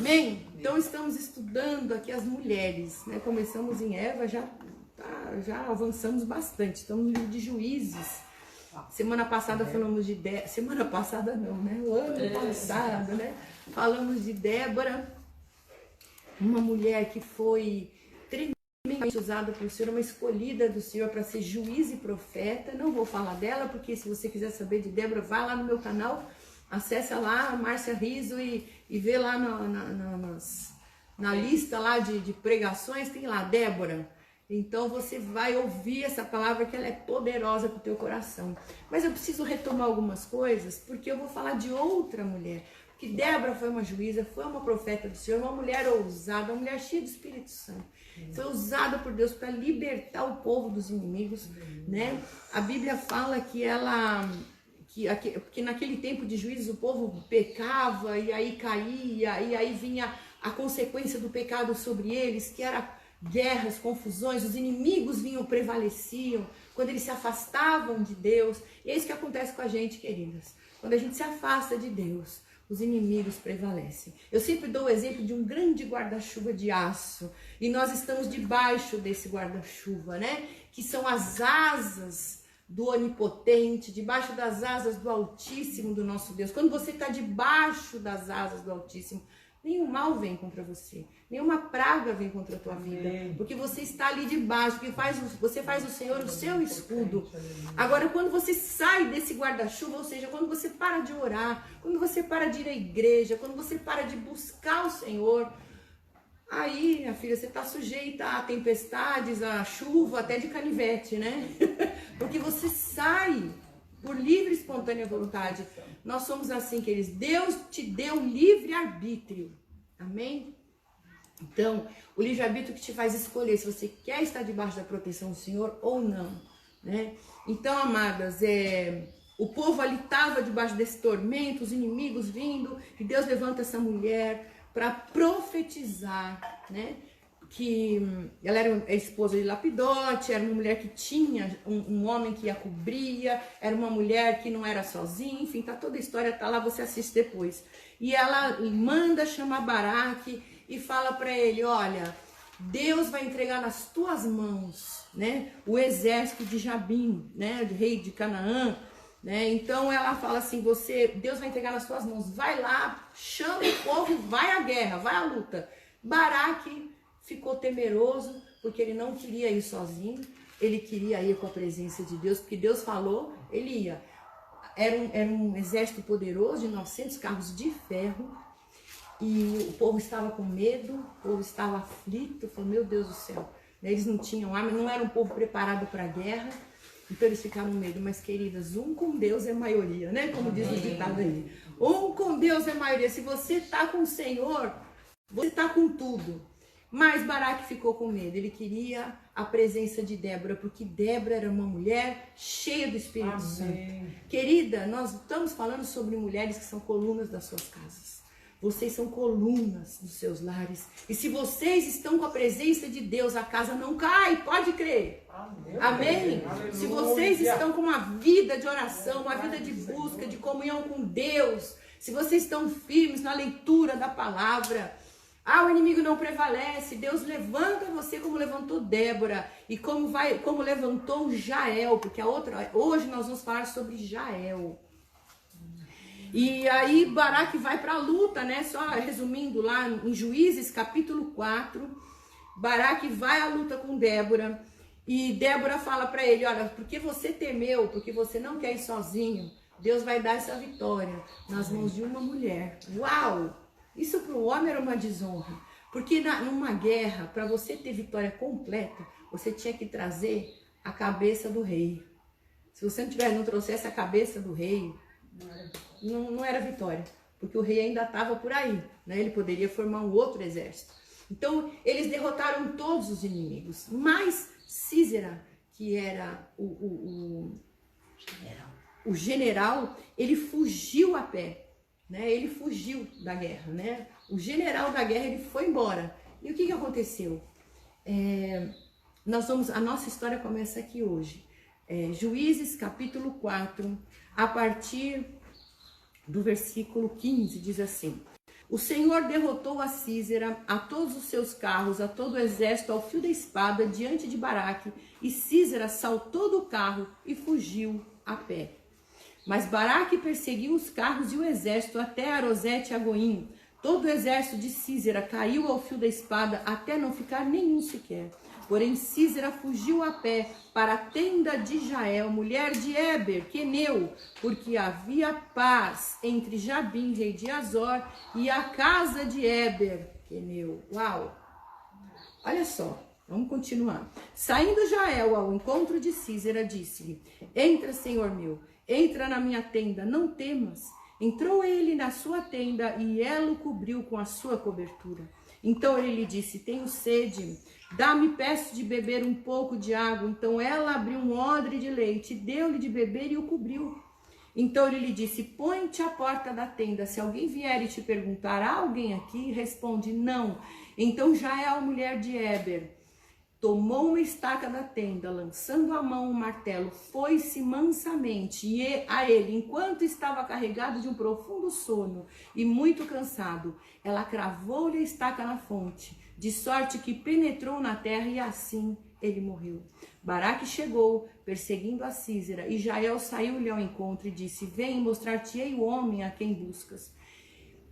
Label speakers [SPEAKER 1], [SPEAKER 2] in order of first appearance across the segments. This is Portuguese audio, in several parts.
[SPEAKER 1] Amém? Então estamos estudando aqui as mulheres, né? Começamos em Eva, já avançamos bastante. Estamos no livro de Juízes. Semana passada falamos de Débora. Semana passada não, né? O ano passado, né? Falamos de Débora, uma mulher que foi tremendamente usada pelo Senhor, uma escolhida do Senhor para ser juiz e profeta. Não vou falar dela, porque se você quiser saber de Débora, vai lá no meu canal, acessa lá, Márcia Riso, e vê lá na lista lá de pregações, tem lá, Débora. Então você vai ouvir essa palavra, que ela é poderosa para o teu coração. Mas eu preciso retomar algumas coisas, porque eu vou falar de outra mulher. Que Débora foi uma juíza, foi uma profeta do Senhor, uma mulher ousada, uma mulher cheia do Espírito Santo. Foi usada por Deus para libertar o povo dos inimigos, né? A Bíblia fala que que naquele tempo de juízes o povo pecava e aí caía, e aí vinha a consequência do pecado sobre eles, que era guerras, confusões, os inimigos vinham, prevaleciam, quando eles se afastavam de Deus. E é isso que acontece com a gente, queridas. Quando a gente se afasta de Deus, os inimigos prevalecem. Eu sempre dou o exemplo de um grande guarda-chuva de aço, e nós estamos debaixo desse guarda-chuva, né? Que são as asas do Onipotente, debaixo das asas do Altíssimo, do nosso Deus. Quando você está debaixo das asas do Altíssimo, nenhum mal vem contra você, nenhuma praga vem contra a tua vida, porque você está ali debaixo, porque você faz o Senhor o seu escudo. Agora, quando você sai desse guarda-chuva, ou seja, quando você para de orar, quando você para de ir à igreja, quando você para de buscar o Senhor, aí, minha filha, você está sujeita a tempestades, a chuva, até de canivete, né? Porque você sai por livre e espontânea vontade. Nós somos assim, queridos. Deus te deu livre-arbítrio. Amém? Então, o livre-arbítrio que te faz escolher se você quer estar debaixo da proteção do Senhor ou não, né? Então, amadas, o povo ali estava debaixo desse tormento, os inimigos vindo, e Deus levanta essa mulher para profetizar, né? Que ela era a esposa de Lapidote, era uma mulher que tinha um homem que a cobria, era uma mulher que não era sozinha, enfim, toda a história tá lá, você assiste depois. E ela manda chamar Baraque e fala para ele, olha, Deus vai entregar nas tuas mãos, né, o exército de Jabim, né, o rei de Canaã, né? Então ela fala assim, Deus vai entregar nas tuas mãos, vai lá, chama o povo, vai à guerra, vai à luta. Baraque ficou temeroso, porque ele não queria ir sozinho, ele queria ir com a presença de Deus, porque Deus falou, ele ia. Era um exército poderoso, de 900 carros de ferro, e o povo estava com medo, o povo estava aflito, falou, meu Deus do céu, eles não tinham arma, não era um povo preparado para a guerra, então eles ficaram com medo. Mas, queridas, um com Deus é maioria, né? Como diz o ditado aí, um com Deus é maioria. Se você está com o Senhor, você está com tudo. Mas Baraque ficou com medo, ele queria a presença de Débora, porque Débora era uma mulher cheia do Espírito Santo. Querida, nós estamos falando sobre mulheres que são colunas das suas casas. Vocês são colunas dos seus lares. E se vocês estão com a presença de Deus, a casa não cai, pode crer. Amém? Se vocês estão com uma vida de oração, uma vida de busca, de comunhão com Deus, se vocês estão firmes na leitura da palavra, o inimigo não prevalece. Deus levanta você como levantou Débora e como levantou Jael, porque hoje nós vamos falar sobre Jael. E aí Baraque vai para a luta, né? Só resumindo lá em Juízes capítulo 4, Baraque vai à luta com Débora, e Débora fala para ele, olha, porque você temeu, porque você não quer ir sozinho, Deus vai dar essa vitória nas mãos de uma mulher. Uau! Isso para o homem era uma desonra, porque numa guerra, para você ter vitória completa, você tinha que trazer a cabeça do rei. Se você não trouxesse a cabeça do rei, não era vitória, porque o rei ainda estava por aí, né? Ele poderia formar um outro exército. Então, eles derrotaram todos os inimigos, mas Sísera, que era o general, ele fugiu a pé. Né? Ele fugiu da guerra, né? O general da guerra, ele foi embora. E o que aconteceu? A nossa história começa aqui hoje. Juízes capítulo 4, a partir do versículo 15, diz assim: O Senhor derrotou a Sísera, a todos os seus carros, a todo o exército ao fio da espada diante de Baraque, e Sísera saltou do carro e fugiu a pé. Mas Baraque perseguiu os carros e o exército até Arosete e Agoim. Todo o exército de Sísera caiu ao fio da espada até não ficar nenhum sequer. Porém Sísera fugiu a pé para a tenda de Jael, mulher de Éber, queneu, porque havia paz entre Jabim, rei de Azor, e a casa de Éber, queneu. Uau! Olha só, vamos continuar. Saindo Jael ao encontro de Sísera, disse-lhe: entra, senhor meu, entra na minha tenda, não temas. Entrou ele na sua tenda e ela o cobriu com a sua cobertura. Então ele lhe disse: tenho sede, dá-me, peço de beber um pouco de água. Então ela abriu um odre de leite, deu-lhe de beber e o cobriu. Então ele lhe disse: põe-te à porta da tenda, se alguém vier e te perguntar: há alguém aqui? Responde: não. Então Jael, mulher de Éber, tomou uma estaca da tenda, lançando à mão um martelo, foi-se mansamente a ele, enquanto estava carregado de um profundo sono e muito cansado. Ela cravou-lhe a estaca na fonte, de sorte que penetrou na terra, e assim ele morreu. Baraque chegou, perseguindo a Sísera, e Jael saiu-lhe ao encontro e disse: vem, mostrar-te-ei o homem a quem buscas.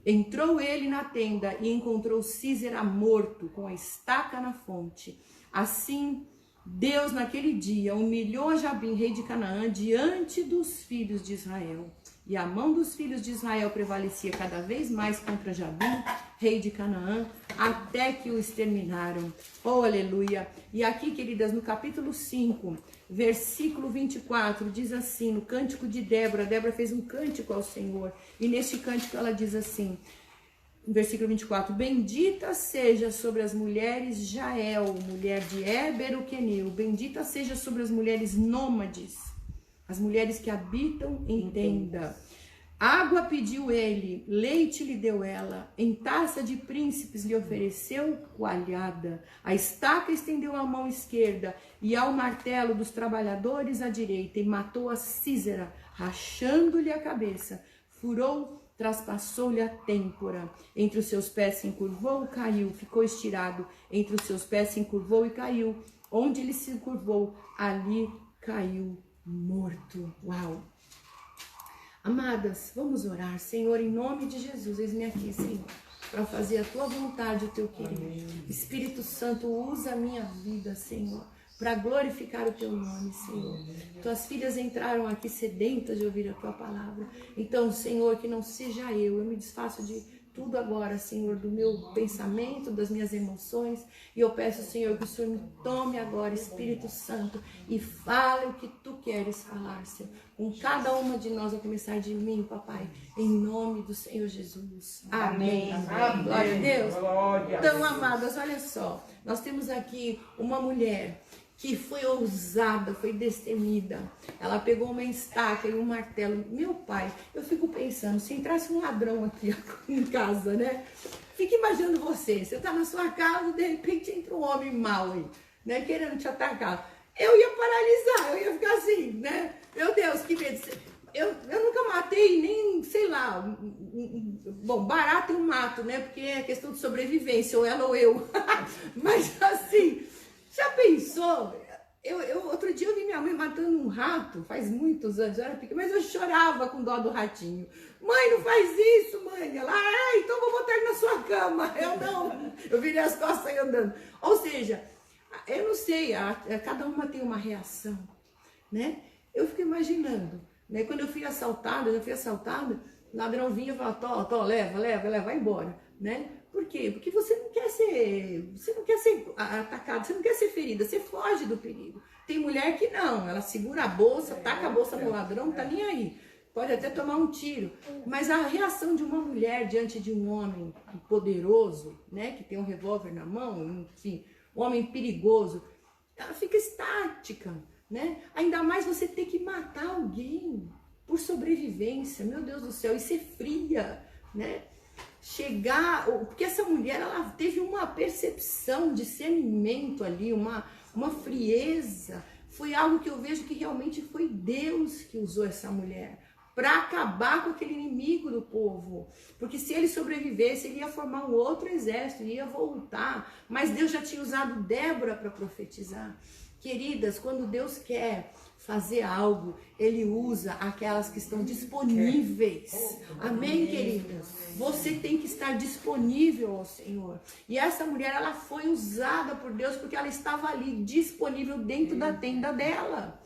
[SPEAKER 1] Entrou ele na tenda e encontrou Sísera morto, com a estaca na fonte. Assim, Deus naquele dia humilhou a Jabim, rei de Canaã, diante dos filhos de Israel. E a mão dos filhos de Israel prevalecia cada vez mais contra Jabim, rei de Canaã, até que o exterminaram. Oh, aleluia! E aqui, queridas, no capítulo 5, versículo 24, diz assim, no cântico de Débora. Débora fez um cântico ao Senhor. E neste cântico ela diz assim, versículo 24: bendita seja sobre as mulheres Jael, mulher de Éber o queneu, bendita seja sobre as mulheres nômades, as mulheres que habitam em tenda. Água pediu ele, leite lhe deu ela, em taça de príncipes lhe ofereceu coalhada. A estaca estendeu a mão esquerda e ao martelo dos trabalhadores à direita, e matou a Sísera, rachando-lhe a cabeça, furou, traspassou-lhe a têmpora, entre os seus pés se encurvou, caiu, ficou estirado, entre os seus pés se encurvou e caiu, onde ele se encurvou, ali caiu morto. Uau! Amadas, vamos orar. Senhor, em nome de Jesus, eis-me aqui, Senhor, para fazer a tua vontade, o teu querer. Espírito Santo, usa a minha vida, Senhor, para glorificar o teu nome, Senhor. Tuas filhas entraram aqui sedentas de ouvir a tua palavra. Então, Senhor, que não seja eu me desfaço de tudo agora, Senhor, do meu pensamento, das minhas emoções. E eu peço, Senhor, que o Senhor me tome agora, Espírito Santo, e fale o que tu queres falar, Senhor. Com cada uma de nós, a começar de mim, papai, em nome do Senhor Jesus. Amém. Amém. Glória a Deus. Então, amadas, olha só, nós temos aqui uma mulher que foi ousada, foi destemida. Ela pegou uma estaca e um martelo. Meu pai, eu fico pensando, se entrasse um ladrão aqui em casa, né? Fica imaginando você tá na sua casa, de repente entra um homem mau aí, né? Querendo te atacar. Eu ia paralisar, eu ia ficar assim, né? Meu Deus, que medo. Eu nunca matei nem, sei lá, bom, barato eu mato, né? Porque é questão de sobrevivência, ou ela ou eu. Mas assim, já pensou? Outro dia eu vi minha mãe matando um rato, faz muitos anos, eu era pequena, mas eu chorava com dó do ratinho. Mãe, não faz isso, mãe. Ela, então vou botar ele na sua cama. Eu não, eu virei as costas e andando. Ou seja, eu não sei, cada uma tem uma reação, né? Eu fico imaginando, né? Quando eu fui assaltada, o ladrão vinha e falava, leva, vai embora, né? Por quê? Porque você não quer ser atacado, você não quer ser ferida, você foge do perigo. Tem mulher que não, ela segura a bolsa, taca a bolsa no ladrão, não tá nem aí. Pode até tomar um tiro. Mas a reação de uma mulher diante de um homem poderoso, né, que tem um revólver na mão, enfim, um homem perigoso, ela fica estática, né? Ainda mais você ter que matar alguém por sobrevivência, meu Deus do céu, e ser fria, né? Porque essa mulher, ela teve uma percepção, discernimento ali, uma frieza. Foi algo que eu vejo que realmente foi Deus que usou essa mulher. para acabar com aquele inimigo do povo. Porque se ele sobrevivesse, ele ia formar um outro exército, ia voltar. Mas Deus já tinha usado Débora para profetizar. Queridas, quando Deus quer fazer algo, Ele usa aquelas que estão disponíveis. Amém, queridas? Você tem que estar disponível ao Senhor. E essa mulher, ela foi usada por Deus porque ela estava ali, disponível dentro da tenda dela.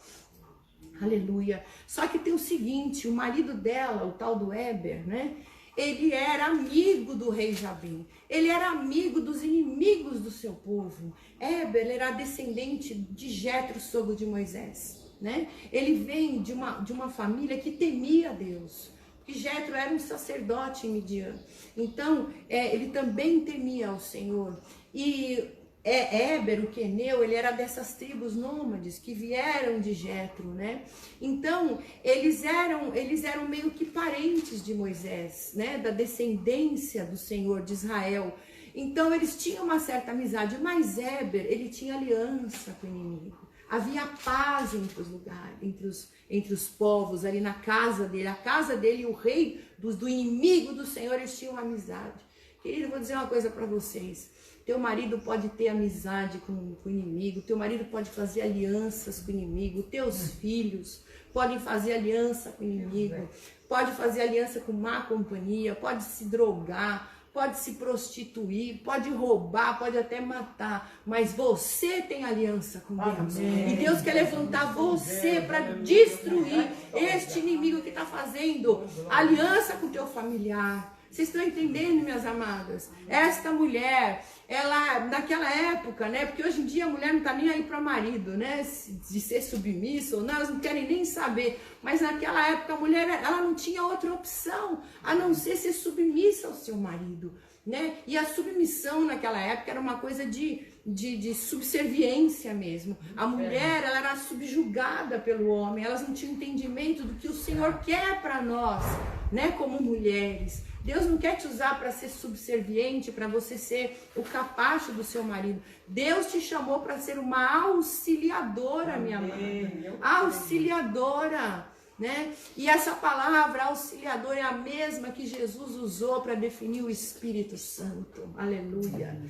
[SPEAKER 1] Aleluia. Só que tem o seguinte, o marido dela, o tal do Éber, né? Ele era amigo do rei Jabim. Ele era amigo dos inimigos do seu povo. Éber era descendente de Jetro, sogro de Moisés, né? Ele vem de uma família que temia a Deus. Porque Jetro era um sacerdote em Midian. Então, ele também temia ao Senhor. E Éber, o queneu, ele era dessas tribos nômades que vieram de Jetro, né? Então, eles eram meio que parentes de Moisés, né? Da descendência do Senhor de Israel. Então, eles tinham uma certa amizade, mas Éber, ele tinha aliança com o inimigo. Havia paz entre os lugares, entre os povos, ali na casa dele. A casa dele e o rei do inimigo do Senhor, eles tinham amizade. Querido, eu vou dizer uma coisa para vocês. Teu marido pode ter amizade com o inimigo, teu marido pode fazer alianças com o inimigo, teus filhos podem fazer aliança com o inimigo, pode fazer aliança com má companhia, pode se drogar, pode se prostituir, pode roubar, pode até matar, mas você tem aliança com Deus. E Deus quer levantar você para destruir este inimigo que está fazendo aliança com o teu familiar. Vocês estão entendendo, minhas amadas? Esta mulher, ela, naquela época, né? Porque hoje em dia a mulher não está nem aí para o marido, né? De ser submissa ou não, elas não querem nem saber. Mas naquela época a mulher, ela não tinha outra opção, a não ser submissa ao seu marido, né? E a submissão naquela época era uma coisa de subserviência mesmo. A mulher, ela era subjugada pelo homem, elas não tinham entendimento do que o Senhor quer para nós, né? Como mulheres. Deus não quer te usar para ser subserviente, para você ser o capacho do seu marido. Deus te chamou para ser uma auxiliadora, minha amada. Auxiliadora, né? E essa palavra auxiliadora é a mesma que Jesus usou para definir o Espírito Santo. Aleluia.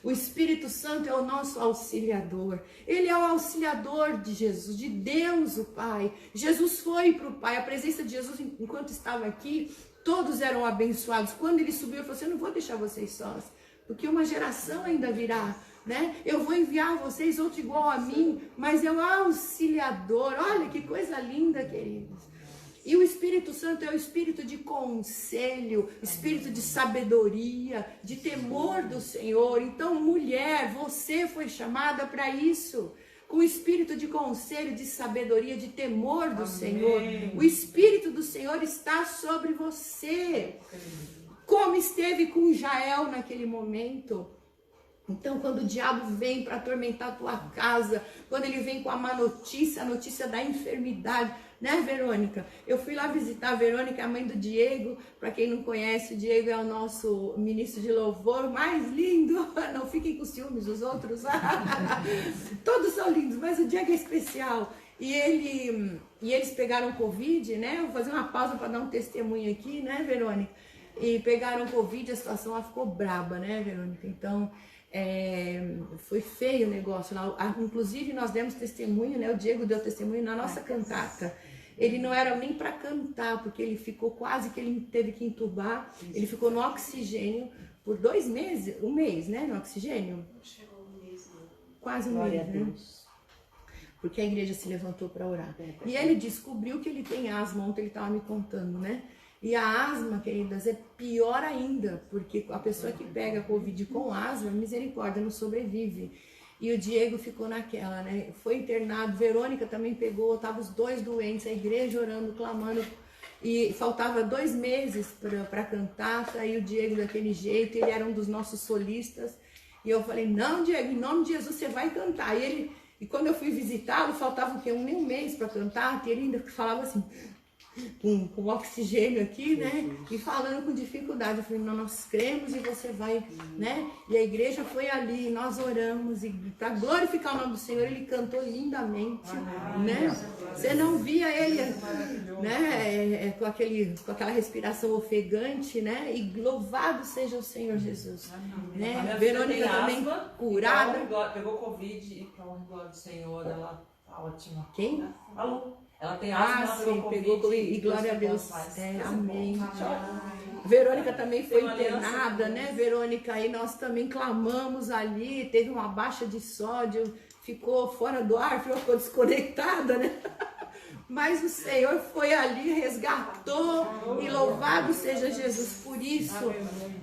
[SPEAKER 1] O Espírito Santo é o nosso auxiliador. Ele é o auxiliador de Jesus, de Deus o Pai. Jesus foi para o Pai. A presença de Jesus, enquanto estava aqui, todos eram abençoados. Quando ele subiu, ele falou assim: eu não vou deixar vocês sós, porque uma geração ainda virá, né? Eu vou enviar vocês outro igual a mim, mas é o auxiliador. Olha que coisa linda, queridos. E o Espírito Santo é o espírito de conselho, espírito de sabedoria, de temor do Senhor. Então, mulher, você foi chamada para isso. Com o espírito de conselho, de sabedoria, de temor do Senhor. O Espírito do Senhor está sobre você. Como esteve com Jael naquele momento. Então, quando o diabo vem para atormentar a tua casa, quando ele vem com a má notícia, a notícia da enfermidade, né, Verônica? Eu fui lá visitar a Verônica, a mãe do Diego. Para quem não conhece, o Diego é o nosso ministro de louvor mais lindo. Não fiquem com ciúmes dos outros. Todos são lindos, mas o Diego é especial. E eles pegaram Covid, né? Vou fazer uma pausa para dar um testemunho aqui, né, Verônica? E pegaram Covid, a situação lá ficou braba, né, Verônica? Então, foi feio o negócio lá. Inclusive, nós demos testemunho, né? O Diego deu testemunho na nossa cantata. Ele não era nem para cantar, porque ele ficou quase que ele teve que entubar. Ele ficou no oxigênio por 2 meses, 1 mês, né? No oxigênio.
[SPEAKER 2] Chegou 1 mês, né?
[SPEAKER 1] Quase 1 mês, né? Porque a igreja se levantou para orar. E ele descobriu que ele tem asma, ontem ele estava me contando, né? E a asma, queridas, é pior ainda, porque a pessoa que pega Covid com asma, misericórdia, não sobrevive. E o Diego ficou naquela, né? Foi internado, Verônica também pegou, estavam os 2 doentes, a igreja orando, clamando. E faltava 2 meses para cantar, aí o Diego daquele jeito, ele era um dos nossos solistas. E eu falei: não, Diego, em nome de Jesus você vai cantar. E quando eu fui visitá-lo, faltava o quê? Nem um mês para cantar, e ele ainda falava assim: com oxigênio aqui, né? E falando com dificuldade. Eu falei, não, nós cremos e você vai, né? E a igreja foi ali, nós oramos, e para glorificar o nome do Senhor, ele cantou lindamente, né? Você não via ele, né? Com aquela respiração ofegante, né? E louvado seja o Senhor Jesus, né? Verônica também curada.
[SPEAKER 2] Pegou Covid e para honra e glória do Senhor, ela tá ótima.
[SPEAKER 1] Quem?
[SPEAKER 2] Alô? Ela tem asma,
[SPEAKER 1] sim, pegou Covid, e glória a Deus. Amém. Verônica também foi internada, né? Verônica, aí nós também clamamos ali, teve uma baixa de sódio, ficou fora do ar, ficou desconectada, né? Mas o Senhor foi ali, resgatou, e louvado seja Jesus por isso.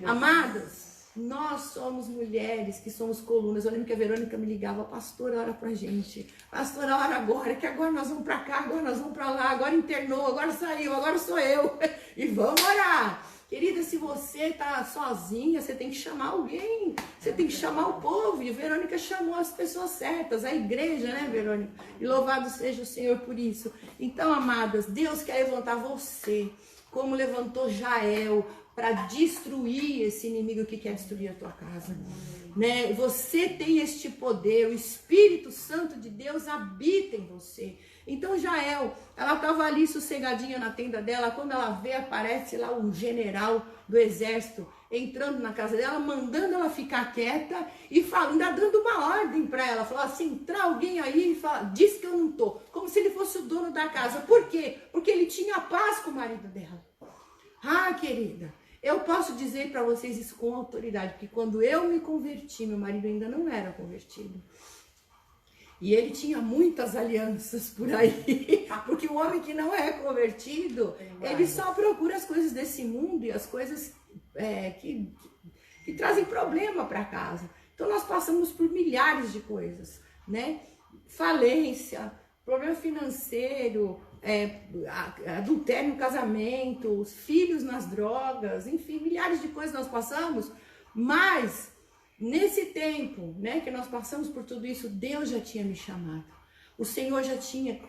[SPEAKER 1] Amadas, nós somos mulheres que somos colunas. Eu lembro que a Verônica me ligava, pastora, ora pra gente. Pastora, ora agora, que agora nós vamos pra cá, agora nós vamos pra lá, agora internou, agora saiu, agora sou eu. E vamos orar. Querida, se você tá sozinha, você tem que chamar alguém. Você tem que chamar o povo. E a Verônica chamou as pessoas certas, a igreja, né, Verônica? E louvado seja o Senhor por isso. Então, amadas, Deus quer levantar você, como levantou Jael, para destruir esse inimigo que quer destruir a tua casa, né? Você tem este poder, o Espírito Santo de Deus habita em você. Então Jael, ela estava ali sossegadinha na tenda dela, quando ela vê, aparece lá um general do exército entrando na casa dela, mandando ela ficar quieta e fala, ainda dando uma ordem para ela, falou assim, entra alguém aí e fala, diz que eu não tô, como se ele fosse o dono da casa. Por quê? Porque ele tinha paz com o marido dela. Ah, querida, eu posso dizer para vocês isso com autoridade, porque quando eu me converti, meu marido ainda não era convertido. E ele tinha muitas alianças por aí, porque o homem que não é convertido, ele só procura as coisas desse mundo e as coisas que trazem problema para casa. Então nós passamos por milhares de coisas, né? Falência, problema financeiro, adultério no casamento, os filhos nas drogas, enfim, milhares de coisas nós passamos, mas nesse tempo, né, que nós passamos por tudo isso, Deus já tinha me chamado. O Senhor já tinha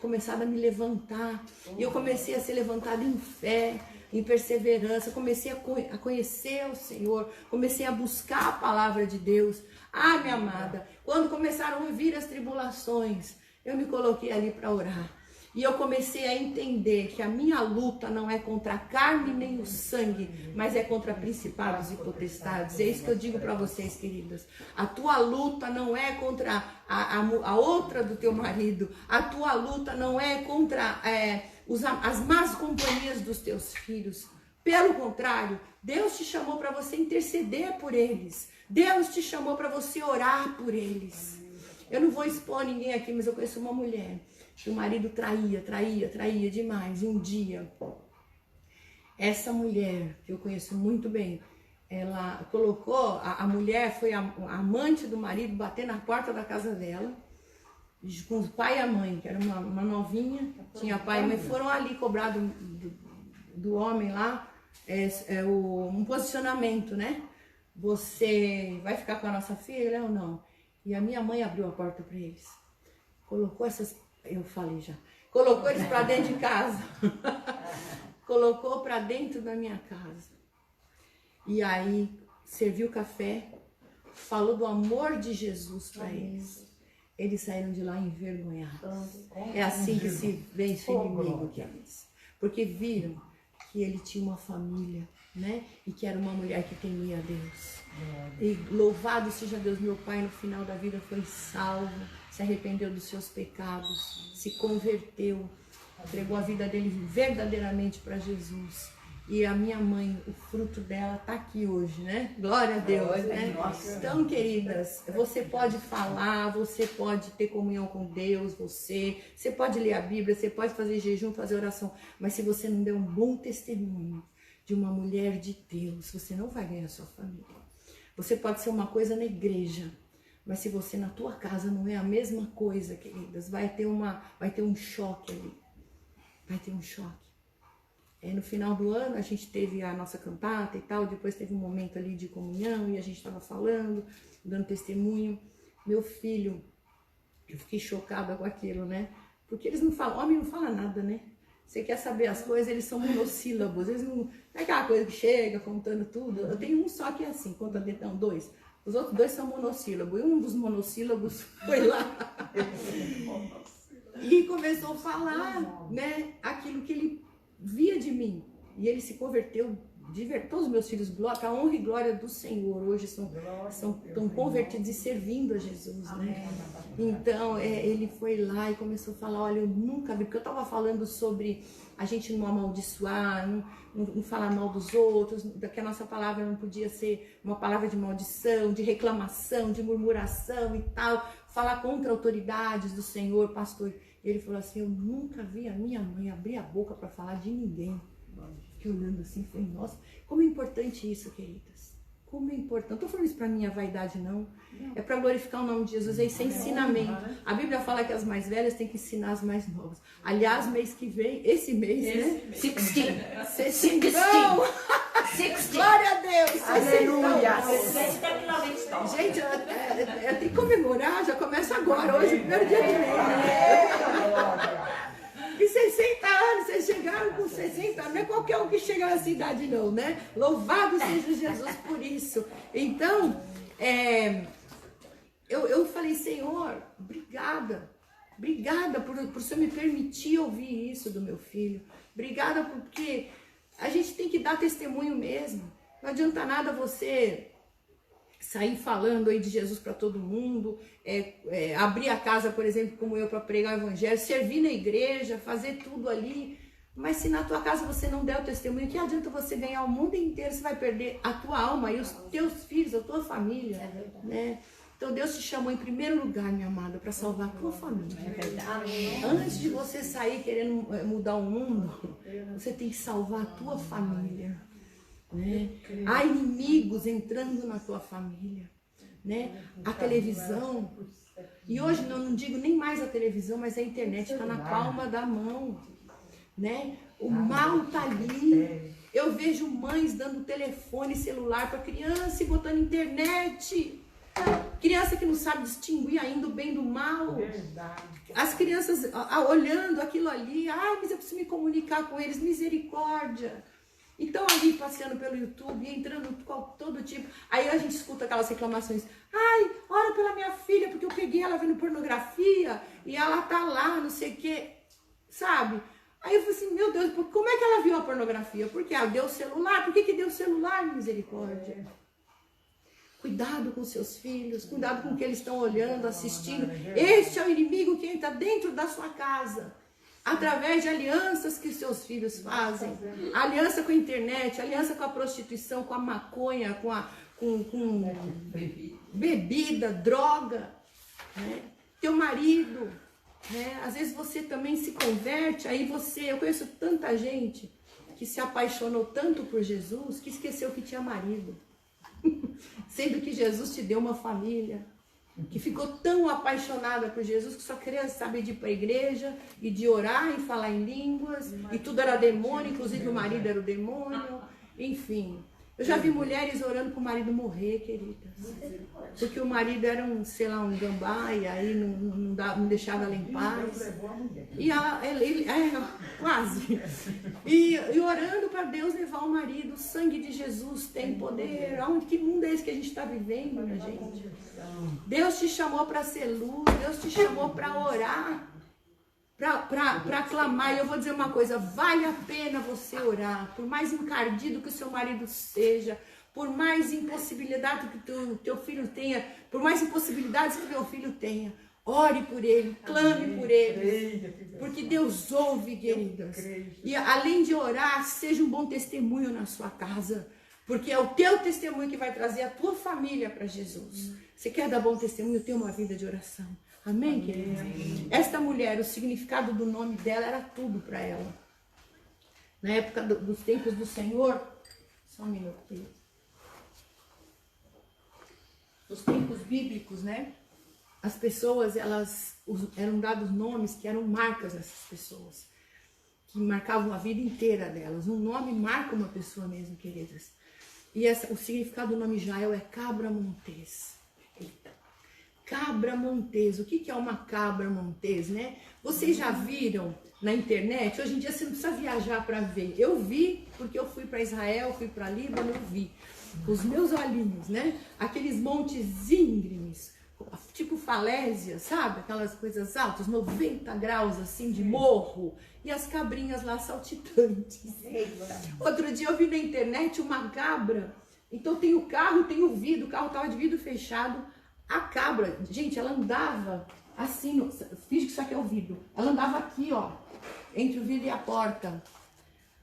[SPEAKER 1] começado a me levantar, e eu comecei a ser levantada em fé, em perseverança, comecei a conhecer o Senhor, comecei a buscar a palavra de Deus. Ah, minha amada, quando começaram a vir as tribulações, eu me coloquei ali para orar. E eu comecei a entender que a minha luta não é contra a carne nem o sangue, mas é contra principados e potestades. É isso que eu digo para vocês, queridas. A tua luta não é contra a outra do teu marido. A tua luta não é contra as más companhias dos teus filhos. Pelo contrário, Deus te chamou para você interceder por eles. Deus te chamou para você orar por eles. Eu não vou expor ninguém aqui, mas eu conheço uma mulher que o marido traía demais. E um dia, essa mulher, que eu conheço muito bem, ela colocou, a mulher foi a amante do marido bater na porta da casa dela, com o pai e a mãe, que era uma novinha, tinha pai e mãe, foram ali cobrar do homem lá um posicionamento, né? Você vai ficar com a nossa filha ou não? E a minha mãe abriu a porta para eles, colocou colocou eles para dentro de casa, colocou para dentro da minha casa, e aí serviu café, falou do amor de Jesus para eles. Eles saíram de lá envergonhados. É assim que se vence o inimigo, queridos, porque viram que ele tinha uma família, né? E que era uma mulher que temia a Deus. E louvado seja Deus, meu pai no final da vida foi salvo, se arrependeu dos seus pecados, se converteu, entregou a vida dele verdadeiramente para Jesus. E a minha mãe, o fruto dela está aqui hoje, né? Glória a Deus, né? Então, queridas, você pode falar, você pode ter comunhão com Deus, você pode ler a Bíblia, você pode fazer jejum, fazer oração, mas se você não der um bom testemunho de uma mulher de Deus, você não vai ganhar sua família. Você pode ser uma coisa na igreja, mas se você na tua casa não é a mesma coisa, queridas, vai ter um choque ali. Vai ter um choque. No final do ano a gente teve a nossa cantata e tal, depois teve um momento ali de comunhão e a gente estava falando, dando testemunho. Meu filho, eu fiquei chocada com aquilo, né? Porque eles não falam, homem não fala nada, né? Você quer saber as coisas, eles são monossílabos. Eles não é aquela coisa que chega contando tudo. Eu tenho um só que é assim, conta dedão, 2. Os outros 2 são monossílabos. E um dos monossílabos foi lá e começou a falar, né, aquilo que ele via de mim. E ele se converteu. Todos os meus filhos, para a honra e glória do Senhor, hoje estão convertidos e servindo a Jesus, né? Então, ele foi lá e começou a falar, olha, eu nunca vi, porque eu estava falando sobre a gente não amaldiçoar, não falar mal dos outros, que a nossa palavra não podia ser uma palavra de maldição, de reclamação, de murmuração e tal, falar contra autoridades do Senhor, pastor. Ele falou assim, eu nunca vi a minha mãe abrir a boca para falar de ninguém. Fiquei olhando assim, falei, nossa, como é importante isso, queridas. Como é importante. Não estou falando isso para minha vaidade, não. É para glorificar o nome de Jesus. Isso é ensinamento. A Bíblia fala que as mais velhas têm que ensinar as mais novas. Aliás, mês que vem, esse mês, né?
[SPEAKER 3] 16.
[SPEAKER 1] Glória a Deus.
[SPEAKER 3] Aleluia.
[SPEAKER 1] Gente, tem que comemorar, já começa agora, hoje, primeiro dia de mês. E 60 anos, vocês chegaram com 60 anos, não é qualquer um que chega na cidade não, né? Louvado seja Jesus por isso. Então, eu falei, Senhor, obrigada por o Senhor me permitir ouvir isso do meu filho. Obrigada porque a gente tem que dar testemunho mesmo. Não adianta nada você sair falando aí de Jesus para todo mundo, abrir a casa, por exemplo, como eu, para pregar o evangelho, servir na igreja, fazer tudo ali, mas se na tua casa você não der o testemunho, que adianta você ganhar o mundo inteiro, você vai perder a tua alma e os teus filhos, a tua família, né? Então Deus te chamou em primeiro lugar, minha amada, para salvar a tua família. Antes de você sair querendo mudar o mundo, você tem que salvar a tua família. Né? Há inimigos entrando na tua família, né? A televisão, e hoje eu não digo nem mais a televisão, mas a internet está na palma da mão, né? O mal está ali. Eu vejo mães dando telefone celular para criança e botando internet. Criança que não sabe distinguir ainda o bem do mal. As crianças olhando aquilo ali, mas eu preciso me comunicar com eles, misericórdia. Então ali passeando pelo YouTube, entrando todo tipo, aí a gente escuta aquelas reclamações, ora pela minha filha, porque eu peguei ela vendo pornografia, e ela tá lá, não sei o que, sabe? Aí eu falei assim, meu Deus, como é que ela viu a pornografia? Porque deu o celular, por que deu o celular, misericórdia? Cuidado com seus filhos, cuidado com o que eles estão olhando, assistindo. Este é o inimigo que entra dentro da sua casa. Através de alianças que seus filhos fazem, aliança com a internet, aliança com a prostituição, com a maconha, com bebida, droga, né? Teu marido, né? Às vezes você também se converte, eu conheço tanta gente que se apaixonou tanto por Jesus que esqueceu que tinha marido, sendo que Jesus te deu uma família. Que ficou tão apaixonada por Jesus que só queria saber de ir para a igreja e de orar e falar em línguas, e tudo era demônio, inclusive o marido era o demônio, enfim. Eu já vi mulheres orando para o marido morrer, queridas, porque o marido era um gambá, e aí não deixava ela em paz, e quase, e orando para Deus levar o marido. O sangue de Jesus tem poder. Que mundo é esse que a gente está vivendo, minha gente? Deus te chamou para ser luz, Deus te chamou para orar, para clamar. E eu vou dizer uma coisa, vale a pena você orar, por mais encardido que o seu marido seja, por mais impossibilidade que o teu filho tenha, por mais impossibilidades que o teu filho tenha, ore por ele, clame por ele, porque Deus ouve, queridas. E além de orar, seja um bom testemunho na sua casa, porque é o teu testemunho que vai trazer a tua família para Jesus. Você quer dar bom testemunho? Tenha uma vida de oração. Amém, querida? Esta mulher, o significado do nome dela era tudo para ela. Na época dos tempos do Senhor, só um minuto, querido. Nos tempos bíblicos, né? As pessoas, eram dados nomes que eram marcas dessas pessoas, que marcavam a vida inteira delas. Um nome marca uma pessoa mesmo, queridas. E o significado do nome Jael é cabra montês. cabra montesa. O que é uma cabra montesa, né? Vocês já viram na internet? Hoje em dia você não precisa viajar para ver. Eu vi, porque eu fui para Israel, fui para Líbano, eu vi. Com os meus olhinhos, né? Aqueles montes íngremes, tipo falésia, sabe? Aquelas coisas altas, 90 graus assim de morro. E as cabrinhas lá saltitantes. Outro dia eu vi na internet uma cabra. Então tem o carro, tem o vidro, o carro estava de vidro fechado. A cabra, gente, ela andava assim, finge que isso aqui é o vidro. Ela andava aqui, ó, entre o vidro e a porta.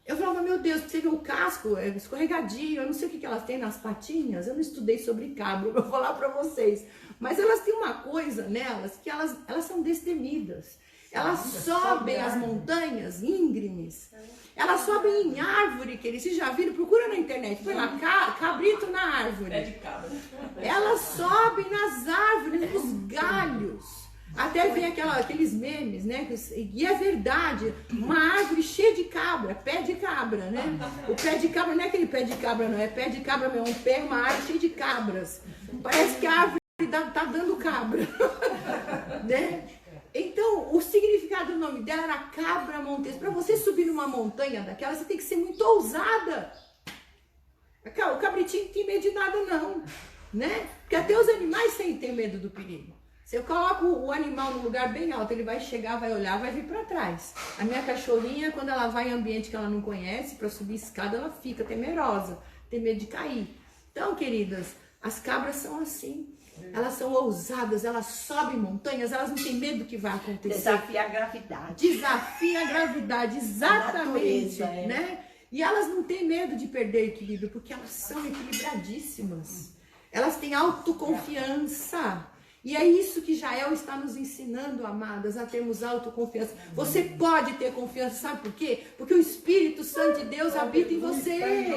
[SPEAKER 1] Eu falava, meu Deus, você viu o casco, é escorregadio, eu não sei o que elas têm nas patinhas, eu não estudei sobre cabra, vou falar pra vocês. Mas elas têm uma coisa nelas, que elas são destemidas. Elas sobem as montanhas íngremes, elas sobem em árvore, que vocês já viram, procura na internet, põe lá, cabrito na árvore.
[SPEAKER 2] É de cabra.
[SPEAKER 1] Elas sobem nas árvores, nos galhos. Até vem aqueles memes, né? E é verdade, uma árvore cheia de cabra, pé de cabra, né? O pé de cabra não é aquele pé de cabra, não, é pé de cabra mesmo, um pé, uma árvore cheia de cabras. Parece que a árvore tá dando cabra, né? Então, o significado do nome dela era cabra montesa. Para você subir numa montanha daquela, você tem que ser muito ousada. O cabritinho não tem medo de nada, não, né? Porque até os animais têm medo do perigo. Se eu coloco o animal num lugar bem alto, ele vai chegar, vai olhar, vai vir para trás. A minha cachorrinha, quando ela vai em ambiente que ela não conhece, para subir escada, ela fica temerosa, tem medo de cair. Então, queridas, as cabras são assim. Elas são ousadas, elas sobem montanhas, elas não têm medo do que vai acontecer.
[SPEAKER 3] Desafia a gravidade.
[SPEAKER 1] Desafia a gravidade, exatamente,
[SPEAKER 3] natureza,
[SPEAKER 1] né? E elas não têm medo de perder equilíbrio, porque elas são equilibradíssimas. Elas têm autoconfiança. E é isso que Jael está nos ensinando, amadas, a termos autoconfiança. Você pode ter confiança, sabe por quê? Porque o Espírito Santo de Deus habita em você.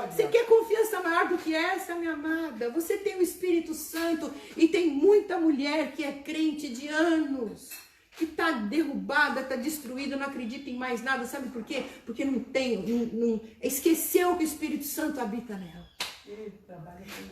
[SPEAKER 1] Você quer confiança maior do que essa, minha amada? Você tem o Espírito Santo e tem muita mulher que é crente de anos, que está derrubada, está destruída, não acredita em mais nada. Sabe por quê? Porque esqueceu que o Espírito Santo habita nela.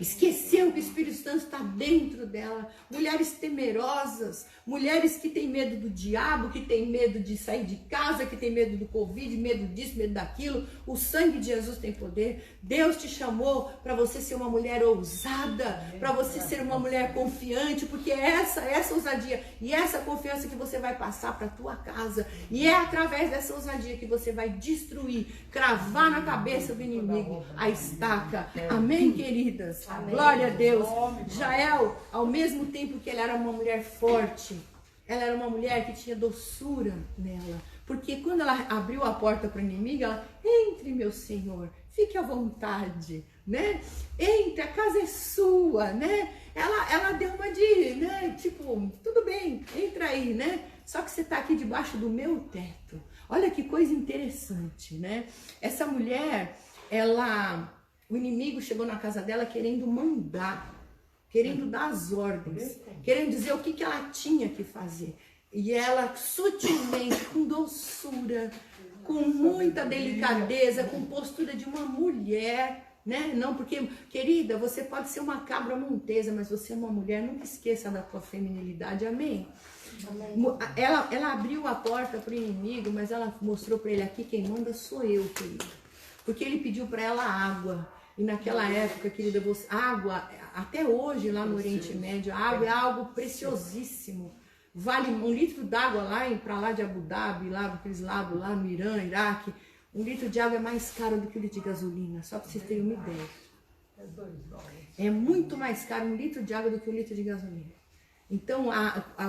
[SPEAKER 1] Esqueceu que o Espírito Santo está dentro dela. Mulheres temerosas, mulheres que têm medo do diabo, que têm medo de sair de casa, que têm medo do Covid, medo disso, medo daquilo. O sangue de Jesus tem poder. Deus te chamou para você ser uma mulher ousada, para você ser uma mulher confiante, porque é essa ousadia e essa confiança que você vai passar para a tua casa. E é através dessa ousadia que você vai destruir, cravar na cabeça do inimigo a estaca. Amém, queridas? Amém. Glória a Deus. Jael, ao mesmo tempo que ela era uma mulher forte, ela era uma mulher que tinha doçura nela. Porque quando ela abriu a porta para o inimigo, ela, entre, meu Senhor, fique à vontade, né? Entre, a casa é sua, né? Ela deu uma de, né? Tipo, tudo bem, entra aí, né? Só que você está aqui debaixo do meu teto. Olha que coisa interessante, né? Essa mulher, o inimigo chegou na casa dela querendo mandar, querendo dar as ordens, querendo dizer o que ela tinha que fazer. E ela sutilmente, com doçura, com muita delicadeza, com postura de uma mulher, né? Não, porque, querida, você pode ser uma cabra montesa, mas você é uma mulher, nunca esqueça da tua feminilidade, amém? Amém. Ela abriu a porta para o inimigo, mas ela mostrou para ele, aqui quem manda sou eu, querida. Porque ele pediu para ela água. E naquela época, querida, água, até hoje lá no Oriente Médio, a água é algo preciosíssimo. Vale 1 litro d'água para lá de Abu Dhabi, lá daqueles lados, lá no Irã, Iraque, 1 litro de água é mais caro do que 1 litro de gasolina, só para vocês terem uma ideia. É muito mais caro 1 litro de água do que 1 litro de gasolina. Então,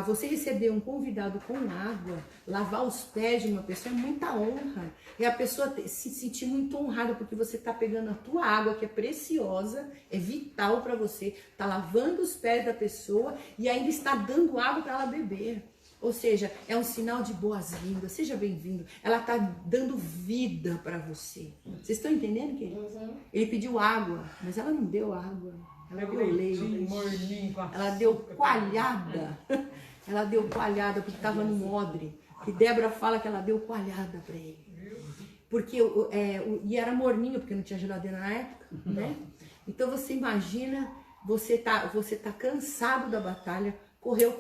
[SPEAKER 1] você receber um convidado com água, lavar os pés de uma pessoa é muita honra. E a pessoa se sentir muito honrada porque você está pegando a tua água, que é preciosa, é vital para você, está lavando os pés da pessoa e ainda está dando água para ela beber. Ou seja, é um sinal de boas-vindas, seja bem-vindo. Ela está dando vida para você. Vocês estão entendendo, querido? Ele pediu água, mas ela não deu água. Ela deu leite, ela deu coalhada, ela deu coalhada porque estava no odre, que Débora fala que ela deu coalhada para ele, porque e era morninho, porque não tinha geladeira na época, né? Então você imagina você tá cansado da batalha, correu,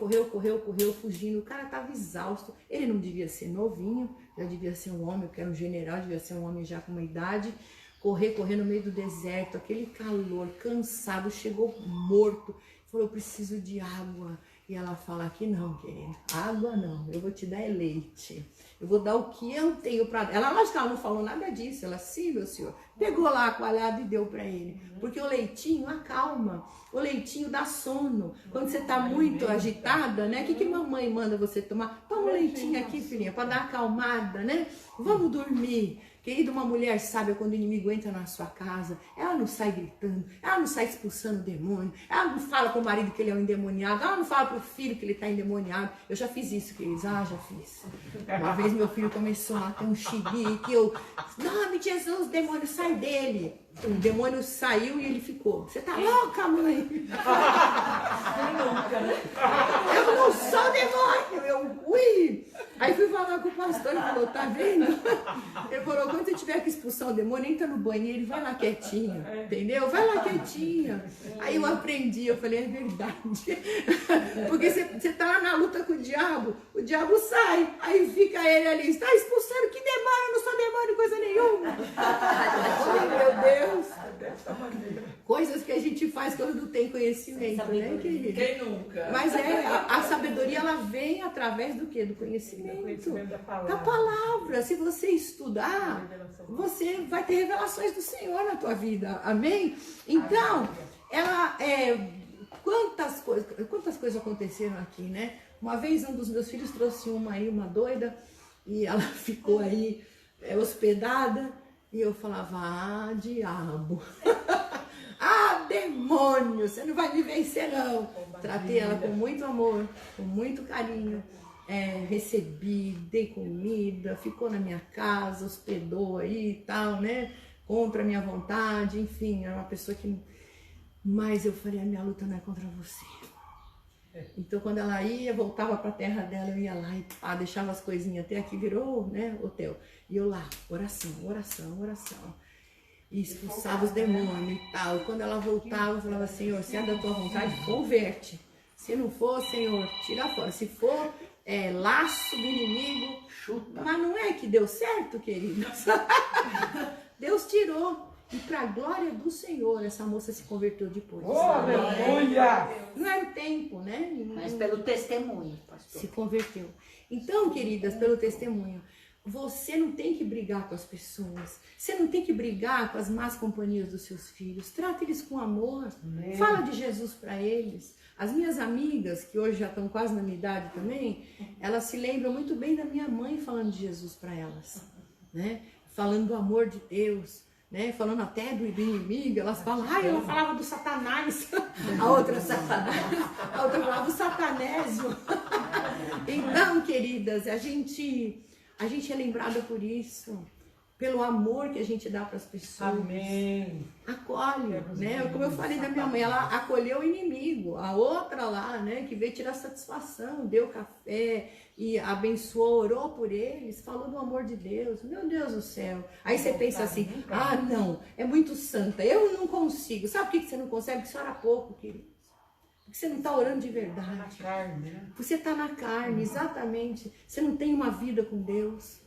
[SPEAKER 1] fugindo, o cara tava exausto, ele não devia ser novinho, já devia ser um homem, que era um general, devia ser um homem já com uma idade, correr no meio do deserto, aquele calor, cansado, chegou morto, falou, eu preciso de água. E ela fala aqui, não, querido, água não, eu vou te dar leite. Eu vou dar o que eu tenho para dar. Ela, lógico que ela não falou nada disso, ela, sim, meu senhor, pegou lá a coalhada e deu para ele. Porque o leitinho acalma, o leitinho dá sono. Quando você tá muito agitada, né, o que mamãe manda você tomar? Toma um leitinho aqui, filhinha, para dar uma acalmada, né? Vamos dormir. Querido, uma mulher sábia, quando o inimigo entra na sua casa, ela não sai gritando, ela não sai expulsando o demônio, ela não fala para o marido que ele é um endemoniado, ela não fala para o filho que ele está endemoniado. Eu já fiz isso, queridos, já fiz. Uma vez meu filho começou a ter um chilique, eu, nome de Jesus, o demônio sai dele. O demônio saiu e ele ficou. Você tá louca, mãe? Eu não sou demônio, eu ui. Aí fui falar com o pastor, ele falou, tá vendo? Ele falou, quando você tiver que expulsar o demônio, entra no banheiro e vai lá quietinho, entendeu? Vai lá quietinha. Aí eu aprendi, eu falei, é verdade. Porque você tá lá na luta com o diabo sai, aí fica ele ali, está expulsando, que demônio, eu não sou demônio, coisa nenhuma. Oh, meu Deus. Coisas que a gente faz quando não tem conhecimento, né, querida?
[SPEAKER 2] Quem nunca?
[SPEAKER 1] Mas a sabedoria, ela vem através do quê? Do conhecimento.
[SPEAKER 3] Da
[SPEAKER 1] Da palavra. Se você estudar, você vai ter revelações do Senhor na tua vida. Amém? Então, quantas coisas aconteceram aqui, né? Uma vez um dos meus filhos trouxe uma doida, e ela ficou aí hospedada, e eu falava, ah, diabo, ah, demônio, você não vai me vencer não. Tratei ela com muito amor, com muito carinho, recebi, dei comida, ficou na minha casa, hospedou aí e tal, né, contra a minha vontade, enfim, era uma pessoa que... Mas eu falei, a minha luta não é contra você. Então, quando ela ia, voltava para a terra dela, eu ia lá e deixava as coisinhas, até aqui virou, né, hotel. E eu lá, oração. E expulsava os demônios e tal. E quando ela voltava, eu falava, Senhor, se é da tua vontade, converte. Se não for, Senhor, tira fora. Se for laço do inimigo, chuta. Mas não é que deu certo, queridos? Deus tirou. E para a glória do Senhor, essa moça se converteu depois.
[SPEAKER 3] Oh, aleluia!
[SPEAKER 1] Não era o tempo, né?
[SPEAKER 4] Mas pelo testemunho, pastor.
[SPEAKER 1] Se converteu. Então, queridas, pelo testemunho, você não tem que brigar com as pessoas. Você não tem que brigar com as más companhias dos seus filhos. Trata eles com amor. Amém. Fala de Jesus para eles. As minhas amigas, que hoje já estão quase na minha idade também, elas se lembram muito bem da minha mãe falando de Jesus para elas, né? Falando do amor de Deus. Né, falando até do inimigo, elas falam, ela falava do Satanás, a outra Satanás, a outra falava o satanésio. Então, queridas, a gente é lembrada por isso, pelo amor que a gente dá para as pessoas.
[SPEAKER 3] Amém.
[SPEAKER 1] Acolhe, né? Como eu falei da minha mãe, ela acolheu o inimigo, a outra lá, né, que veio tirar satisfação, deu café e abençoou, orou por eles, falou do amor de Deus. Meu Deus do céu. Aí você pensa assim, não, é muito santa, eu não consigo. Sabe por que você não consegue? Porque você ora pouco, queridos. Porque você não está orando de verdade.
[SPEAKER 3] Na carne, né?
[SPEAKER 1] Você está na carne, exatamente. Você não tem uma vida com Deus.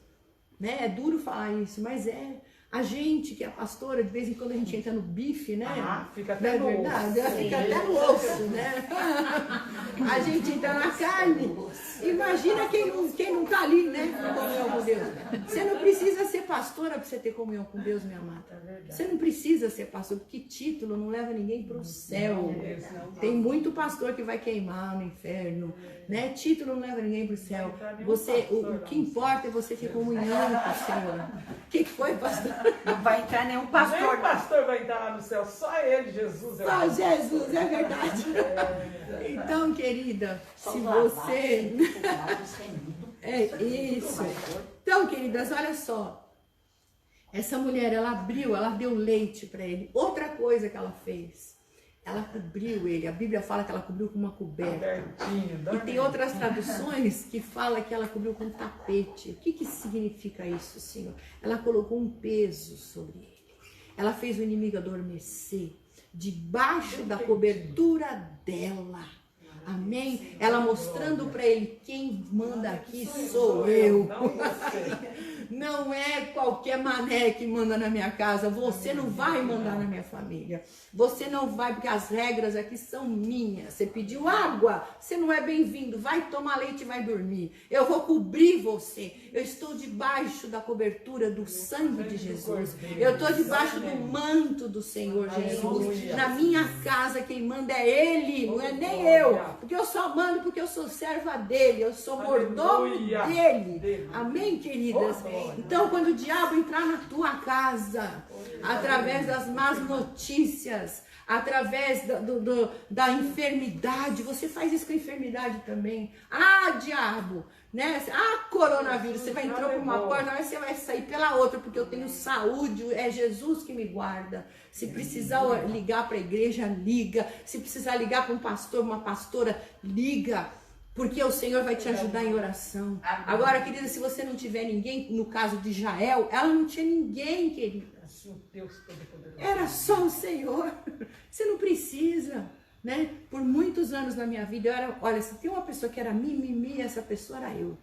[SPEAKER 1] Né? É duro falar isso, mas é. A gente que é pastora, de vez em quando a gente entra no bife, né?
[SPEAKER 3] Fica até no
[SPEAKER 1] verdade, osso. Fica até no osso, né? A gente entra na carne. Imagina quem não tá ali, né? Com comunhão com Deus. Você não precisa ser pastora para você ter comunhão com Deus, minha amada. Você não precisa ser pastor, porque título não leva ninguém para o céu. Tem muito pastor que vai queimar no inferno, né? Título não leva ninguém para o céu. O que importa é você ter comunhão com o Senhor. O que foi, pastor?
[SPEAKER 4] Não vai entrar nenhum pastor.
[SPEAKER 3] Nem o pastor vai entrar lá no céu, só ele, Jesus.
[SPEAKER 1] Só Jesus, é verdade. Então, querida, se você... É isso. Então, queridas, olha só. Essa mulher, ela abriu, ela deu leite para ele. Outra coisa que ela fez, ela cobriu ele. A Bíblia fala que ela cobriu com uma coberta. E tem outras traduções que fala que ela cobriu com um tapete. O que significa isso, Senhor? Ela colocou um peso sobre ele. Ela fez o inimigo adormecer. debaixo da cobertura dela. Amém? Ela mostrando para ele, quem manda aqui sou eu. Não é qualquer mané que manda na minha casa. Você não vai mandar na minha família. Você não vai, porque as regras aqui são minhas. Você pediu água, você não é bem-vindo. Vai tomar leite e vai dormir. Eu vou cobrir você. Eu estou debaixo da cobertura do sangue de Jesus. Eu estou debaixo do manto do Senhor Jesus. Na minha casa quem manda é Ele, não é nem eu. Porque eu só mando porque eu sou serva dele. Eu sou mordomo dele. Amém, queridas? Então, quando o diabo entrar na tua casa, através das más notícias, através da enfermidade, você faz isso com a enfermidade também. Ah, diabo, né? Ah, coronavírus, você vai entrar por uma porta, mas você vai sair pela outra, porque eu tenho saúde, é Jesus que me guarda. Se precisar ligar para a igreja, liga. Se precisar ligar para um pastor, uma pastora, liga. Porque o Senhor vai te ajudar em oração. Agora, querida, se você não tiver ninguém, no caso de Jael, ela não tinha ninguém, querida. Era só o Senhor. Você não precisa, né? Por muitos anos na minha vida, eu era, olha, se tem uma pessoa que era mimimi, essa pessoa era eu.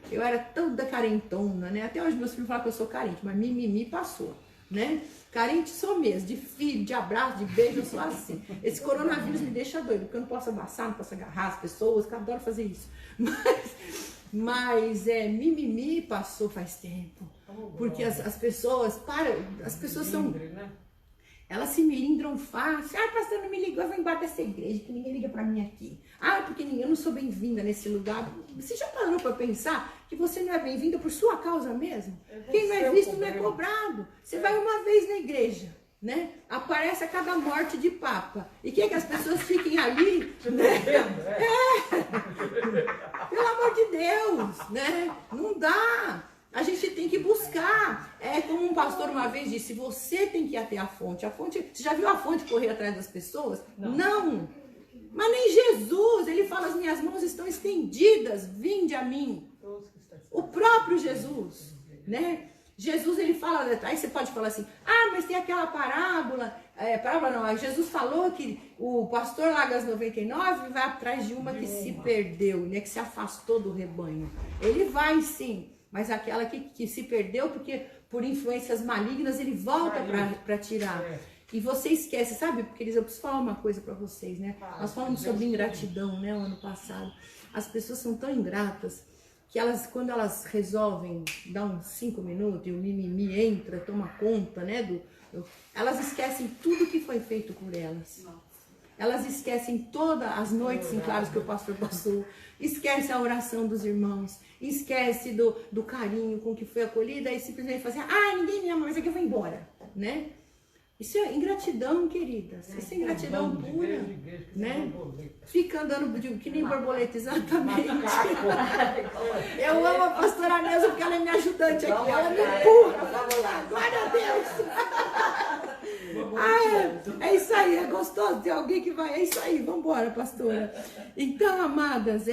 [SPEAKER 1] Eu era toda carentona, né? Até hoje meus filhos falam que eu sou carente, mas mimimi passou, né? Carente sou mesmo, de filho, de abraço, de beijo, eu sou assim. Esse coronavírus me deixa doido, porque eu não posso abraçar, não posso agarrar as pessoas, que eu adoro fazer isso. Mas mimimi passou faz tempo. Porque as pessoas, as pessoas são... Elas se melindram fácil. Ah, pastor, não me ligou, eu vou embora dessa igreja, que ninguém liga pra mim aqui. Ah, porque eu não sou bem-vinda nesse lugar. Você já parou pra pensar que você não é bem-vinda por sua causa mesmo? Quem não é visto não é cobrado. Você vai uma vez na igreja, né? Aparece a cada morte de papa. E quer que as pessoas fiquem ali, né? Pelo amor de Deus, né? Não dá. A gente tem que buscar. É como um pastor uma vez disse, você tem que ir até a fonte. Você já viu a fonte correr atrás das pessoas? Não. Mas nem Jesus, ele fala, as minhas mãos estão estendidas, vinde a mim. O próprio Jesus, né? Jesus, ele fala, aí você pode falar assim, ah, mas tem aquela parábola, Jesus falou que o pastor larga as 99 e vai atrás de uma que se perdeu, né? Que se afastou do rebanho. Ele vai sim. Mas aquela que se perdeu, porque por influências malignas ele volta para tirar. E você esquece, sabe? Porque eu preciso falar uma coisa para vocês, né? Nós falamos sobre ingratidão, né? O ano passado. As pessoas são tão ingratas que elas, quando elas resolvem dar uns 5 minutos e o mimimi entra, toma conta, né? Elas esquecem tudo que foi feito por elas. Elas esquecem todas as noites em claros que o pastor passou. Esquece a oração dos irmãos. Esquece do carinho com que foi acolhida. E simplesmente fala assim, ah, ninguém me ama, mas aqui eu vou embora, né? Isso é ingratidão, queridas. Isso é ingratidão pura, né? Fica andando que nem borboleta, exatamente. Eu amo a pastora Neuza porque ela é minha ajudante aqui. Ela me empurra. Vamos lá, glória a Deus. É isso aí, é gostoso ter alguém que vai. É isso aí, vamos embora, pastora. Então, amadas,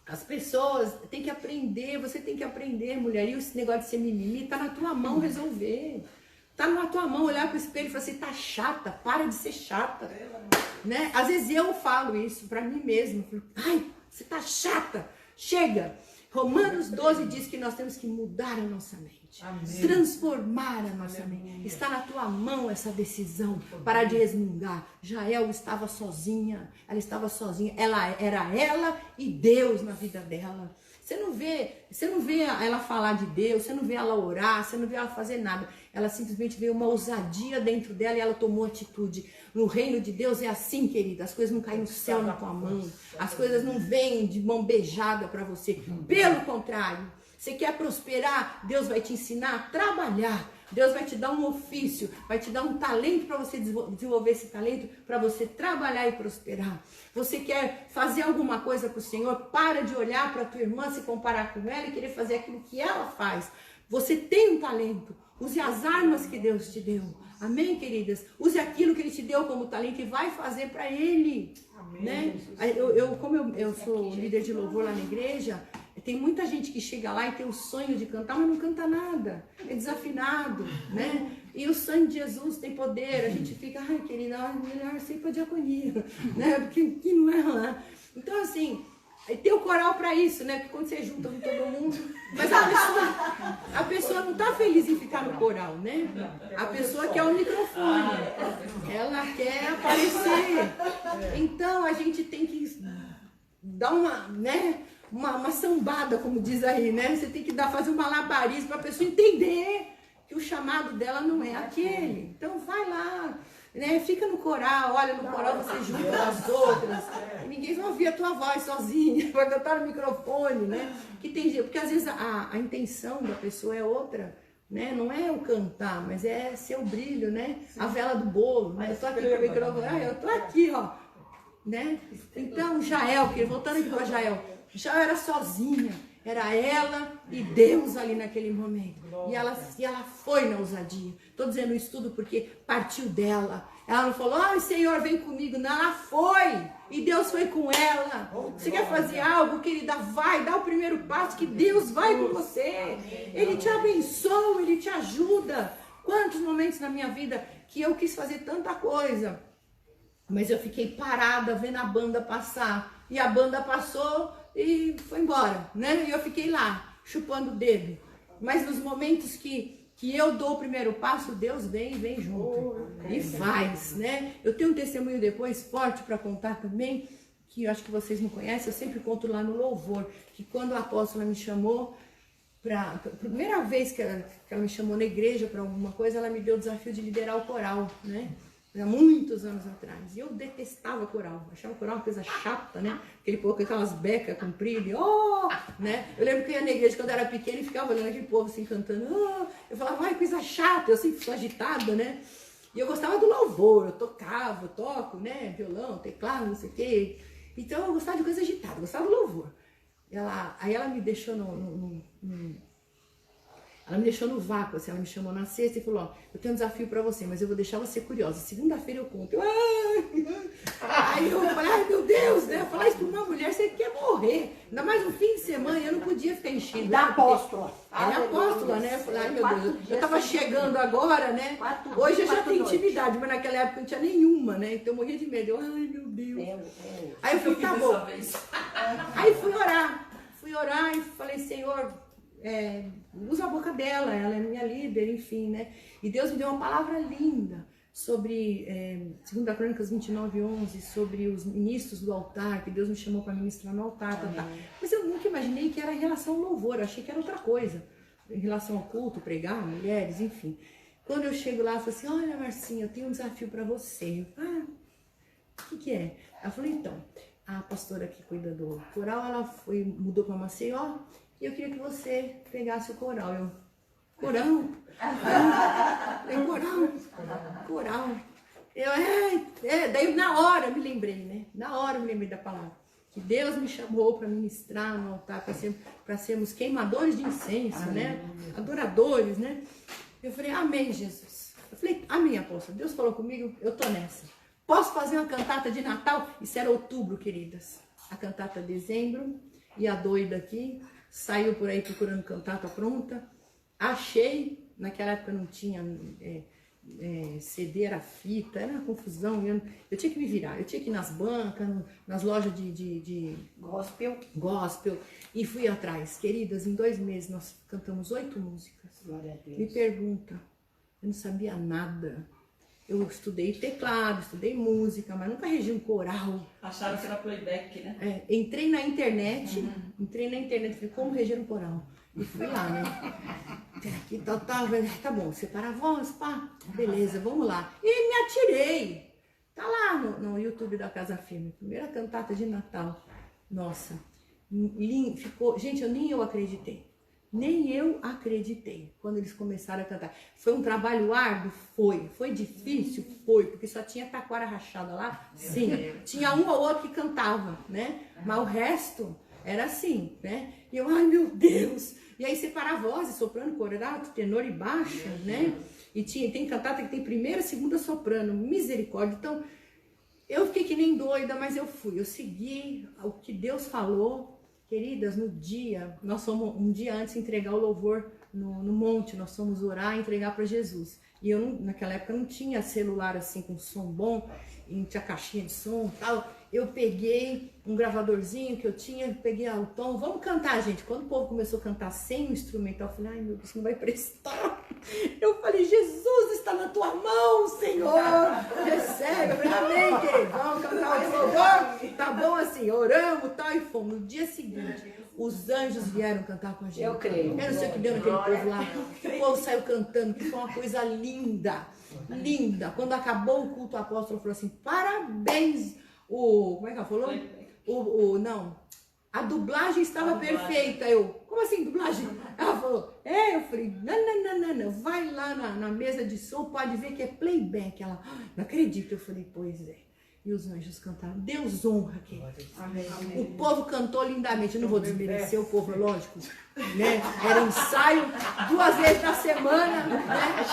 [SPEAKER 1] as pessoas têm que aprender, você tem que aprender, mulher. E esse negócio de ser mimimi, tá na tua mão resolver. Tá na tua mão olhar pro espelho e falar assim, tá chata, para de ser chata. Né? Às vezes eu falo isso pra mim mesma. Ai, você tá chata, chega. Romanos 12 diz que nós temos que mudar a nossa mente. Amém. Transformar a nossa mente. Está na tua mão essa decisão. Parar de resmungar. Jael estava sozinha. Ela estava sozinha. Era ela e Deus na vida dela. Você não vê ela falar de Deus, você não vê ela orar, você não vê ela fazer nada. Ela simplesmente veio uma ousadia dentro dela e ela tomou atitude. No reino de Deus é assim, querida. As coisas não caem no céu na tua mão. As coisas não vêm de mão beijada para você. Pelo contrário, você quer prosperar? Deus vai te ensinar a trabalhar. Deus vai te dar um ofício, vai te dar um talento para você desenvolver esse talento, para você trabalhar e prosperar. Você quer fazer alguma coisa para o Senhor? Para de olhar para a tua irmã, se comparar com ela e querer fazer aquilo que ela faz. Você tem um talento, use as armas que Deus te deu. Amém, queridas? Use aquilo que Ele te deu como talento e vai fazer para Ele. Amém. Né? Como eu sou líder de louvor lá na igreja, tem muita gente que chega lá e tem o sonho de cantar, mas não canta nada. É desafinado, né? E o sangue de Jesus tem poder. A gente fica, ai, querida, melhor ser para diaconia, né? Porque que não é lá. Então, assim, tem o coral para isso, né? Porque quando você junta com todo mundo. Mas a pessoa não tá feliz em ficar no coral, né? A pessoa quer o microfone. Ela quer aparecer. Então, a gente tem que dar uma, né? Uma sambada, como diz aí, né? Você tem que fazer um malabarismo para a pessoa entender que o chamado dela não é aquele. Então vai lá, né? Fica no coral, olha, no coral você junta as outras. E ninguém vai ouvir a tua voz sozinha, vai cantar no microfone, né? Porque às vezes a intenção da pessoa é outra, né? Não é o cantar, mas é ser o brilho, né? A vela do bolo, né? Eu tô aqui com o microfone, eu tô aqui, ó, né? Então, Jael, voltando aqui para Jael era sozinha, era ela e Deus ali naquele momento. E ela foi na ousadia. Estou dizendo isso tudo porque partiu dela. Ela não falou, ai Senhor, vem comigo. Não, ela foi. E Deus foi com ela. Você quer fazer algo, querida? Vai, dá o primeiro passo que Deus vai com você. Ele te abençoa, Ele te ajuda. Quantos momentos na minha vida que eu quis fazer tanta coisa, mas eu fiquei parada vendo a banda passar. E a banda passou e foi embora, né? E eu fiquei lá, chupando o dedo. Mas nos momentos que eu dou o primeiro passo, Deus vem junto. E faz, né? Eu tenho um testemunho depois forte para contar também, que eu acho que vocês não conhecem, eu sempre conto lá no louvor, que quando a apóstola me chamou, a primeira vez que ela me chamou na igreja para alguma coisa, ela me deu o desafio de liderar o coral, né? Há muitos anos atrás. E eu detestava coral. Achava coral uma coisa chata, né? Aquele povo com aquelas becas compridas. Né? Eu lembro que eu ia na igreja quando eu era pequena e ficava olhando aquele povo assim cantando. Eu falava, ai, coisa chata. Eu sempre sou agitada, né? E eu gostava do louvor. Eu toco, né? Violão, teclado, não sei o quê. Então eu gostava de coisa agitada. Eu gostava do louvor. Aí ela me deixou ela me deixou no vácuo, assim, ela me chamou na sexta e falou, ó, eu tenho um desafio pra você, mas eu vou deixar você curiosa. Segunda-feira eu conto. Aí eu falei, ai meu Deus, né? Falar isso pra uma mulher, você quer morrer. Ainda mais no fim de semana, eu não podia ficar enchendo.
[SPEAKER 4] Da apóstola.
[SPEAKER 1] Ela é apóstola, né? Eu falei, ai meu Deus, eu tava chegando agora, né? Hoje eu já tenho intimidade, mas naquela época não tinha nenhuma, né? Então eu morria de medo. Ai meu Deus. Aí eu falei, tá bom. Aí fui orar e falei, Senhor, usa a boca dela, ela é minha líder, enfim, né? E Deus me deu uma palavra linda sobre 2 Crônicas 29:11, sobre os ministros do altar, que Deus me chamou para ministrar no altar, mas eu nunca imaginei que era em relação ao louvor, eu achei que era outra coisa, em relação ao culto, pregar, mulheres, enfim. Quando eu chego lá, eu falo assim, olha Marcinha, eu tenho um desafio para você. O que é? Ela falou, então, a pastora que cuida do coral, ela mudou para Maceió, e eu queria que você pegasse o coral. Coral? Coral. Daí na hora eu me lembrei, né? Na hora eu me lembrei da palavra. Que Deus me chamou para ministrar no altar, para sermos queimadores de incenso, né? Adoradores, né? Eu falei, amém, Jesus. Eu falei, amém, apóstolo. Deus falou comigo, eu tô nessa. Posso fazer uma cantata de Natal? Isso era outubro, queridas. A cantata dezembro, e a doida aqui saiu por aí procurando cantata pronta. Achei, naquela época não tinha CD, era fita, era uma confusão. Eu tinha que me virar, eu tinha que ir nas bancas, nas lojas de gospel, e fui atrás. Queridas, em 2 meses nós cantamos 8 músicas.
[SPEAKER 4] Glória a Deus.
[SPEAKER 1] Me pergunta, eu não sabia nada. Eu estudei teclado, estudei música, mas nunca regi um coral.
[SPEAKER 2] Acharam que era playback, né?
[SPEAKER 1] Entrei na internet, falei, como reger um coral? E fui lá, né? Aqui, tá bom, separa a voz, pá, beleza, vamos lá. E me atirei. Tá lá no YouTube da Casa Firme, primeira cantata de Natal. Nossa, ficou, gente, nem eu acreditei. Nem eu acreditei quando eles começaram a cantar. Foi um trabalho árduo? Foi difícil? Foi, porque só tinha taquara rachada lá? Sim. Tinha um ou outro que cantava, né? Mas o resto era assim, né? E eu, ai meu Deus! E aí separa vozes, soprano, corato, tenor e baixo, né? E tem cantata que tem primeira, segunda soprano, misericórdia. Então, eu fiquei que nem doida, mas eu segui o que Deus falou. Queridas, no dia, nós fomos um dia antes entregar o louvor no monte, nós fomos orar e entregar para Jesus. E eu, naquela época, não tinha celular assim com som bom, e não tinha caixinha de som e tal. Eu peguei um gravadorzinho que eu tinha, peguei o tom, vamos cantar, gente. Quando o povo começou a cantar sem o instrumental, eu falei, ai meu Deus, isso não vai prestar. Eu falei, Jesus, está na tua mão, Senhor. Recebe, eu falei, amém, querido. Vamos cantar o louvor. Tá bom assim, oramos, tal, e fomos. No dia seguinte, os anjos vieram cantar com a gente.
[SPEAKER 4] Eu creio.
[SPEAKER 1] Eu não sei o que deu naquele povo lá. O povo saiu cantando, que foi uma coisa linda. Linda. Quando acabou o culto, o apóstolo falou assim, parabéns. Como é que ela falou? Não. A dublagem estava perfeita. Eu, como assim dublagem? Ela falou, eu falei, não. Vai lá na mesa de som, pode ver que é playback. Ela, não acredito. Eu falei, pois é. E os anjos cantaram. Deus honra quem. O povo cantou lindamente. Eu não vou desmerecer o povo, é lógico. Né? Era ensaio 2 vezes na semana. Né?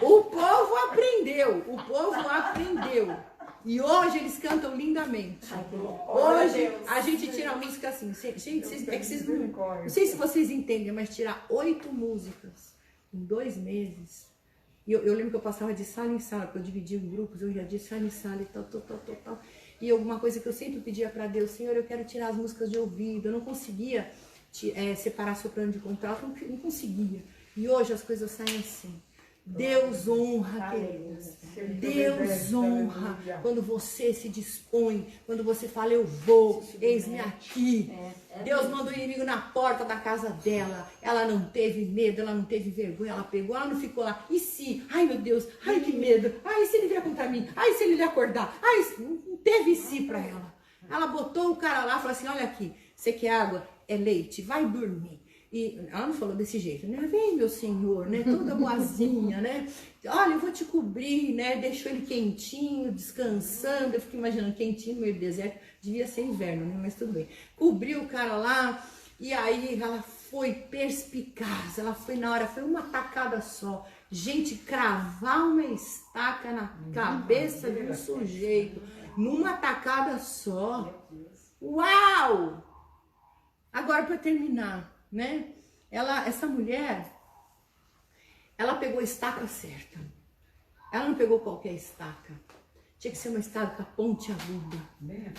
[SPEAKER 1] O povo aprendeu. E hoje eles cantam lindamente. Hoje a gente tira a música assim. Gente, vocês não sei se vocês entendem, mas tirar 8 músicas em 2 meses. E eu lembro que eu passava de sala em sala, porque eu dividia em grupos, eu ia de sala em sala e tal. E uma coisa que eu sempre pedia para Deus, Senhor, eu quero tirar as músicas de ouvido. Eu não conseguia separar soprano de contralto, não conseguia. E hoje as coisas saem assim. Deus honra, queridas. Deus honra quando você se dispõe, quando você fala, eu vou, eis-me aqui. Deus mandou o inimigo na porta da casa dela. Ela não teve medo, ela não teve vergonha, ela pegou, ela não ficou lá. E se? Ai meu Deus, ai que medo. Ai, se ele vier contra mim? Ai, se ele lhe acordar? Ai, não teve si pra ela. Ela botou o cara lá e falou assim, olha aqui, você quer água? É leite, vai dormir. E ela não falou desse jeito, né? Vem, meu senhor, né? Toda boazinha, né? Olha, eu vou te cobrir, né? Deixou ele quentinho, descansando. Eu fico imaginando, quentinho no meio do deserto. Devia ser inverno, né? Mas tudo bem. Cobriu o cara lá. E aí ela foi perspicaz. Ela foi na hora, foi uma tacada só. Gente, cravar uma estaca na cabeça de um sujeito. Numa tacada só. Uau! Agora, para terminar, né? Essa mulher, ela pegou a estaca certa. Ela não pegou qualquer estaca. Tinha que ser uma estaca pontiaguda.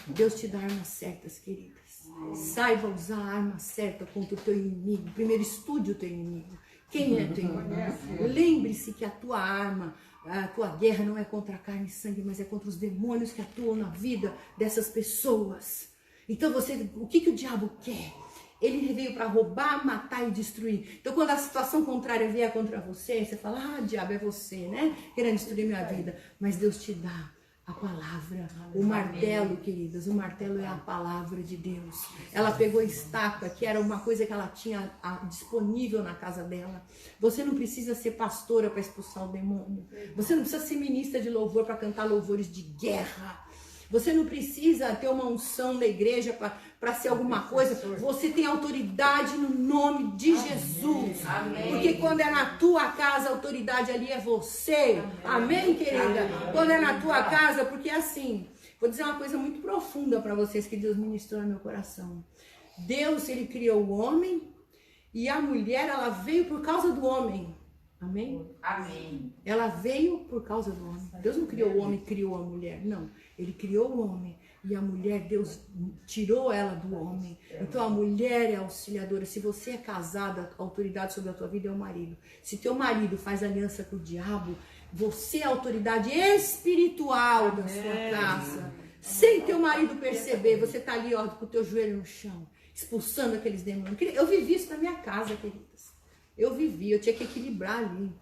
[SPEAKER 1] Deus te dá armas certas, queridas. Saiba usar a arma certa contra o teu inimigo. Primeiro estude o teu inimigo. Quem é teu inimigo? Lembre-se que a tua arma, a tua guerra não é contra a carne e sangue, mas é contra os demônios que atuam na vida dessas pessoas. Então o que o diabo quer? Ele veio para roubar, matar e destruir. Então quando a situação contrária vier contra você, você fala, diabo, é você, né? Querendo destruir minha vida. Mas Deus te dá a palavra, o martelo, queridas. O martelo é a palavra de Deus. Ela pegou a estaca, que era uma coisa que ela tinha disponível na casa dela. Você não precisa ser pastora para expulsar o demônio. Você não precisa ser ministra de louvor para cantar louvores de guerra. Você não precisa ter uma unção na igreja para ser alguma coisa. Você tem autoridade no nome de Jesus.
[SPEAKER 2] Amém.
[SPEAKER 1] Porque quando é na tua casa, a autoridade ali é você. Amém, querida? Quando é na tua casa, porque assim, vou dizer uma coisa muito profunda para vocês que Deus ministrou no meu coração. Deus, ele criou o homem e a mulher, ela veio por causa do homem. Amém?
[SPEAKER 2] Amém.
[SPEAKER 1] Ela veio por causa do homem. Deus não criou o homem e criou a mulher. Não. Ele criou o homem e a mulher, Deus tirou ela do homem. Então a mulher é auxiliadora. Se você é casada, a autoridade sobre a tua vida é o marido. Se teu marido faz aliança com o diabo, você é a autoridade espiritual da sua casa. Sem teu marido perceber, você está ali com o teu joelho no chão, expulsando aqueles demônios. Eu vivi isso na minha casa, queridas. Eu tinha que equilibrar ali,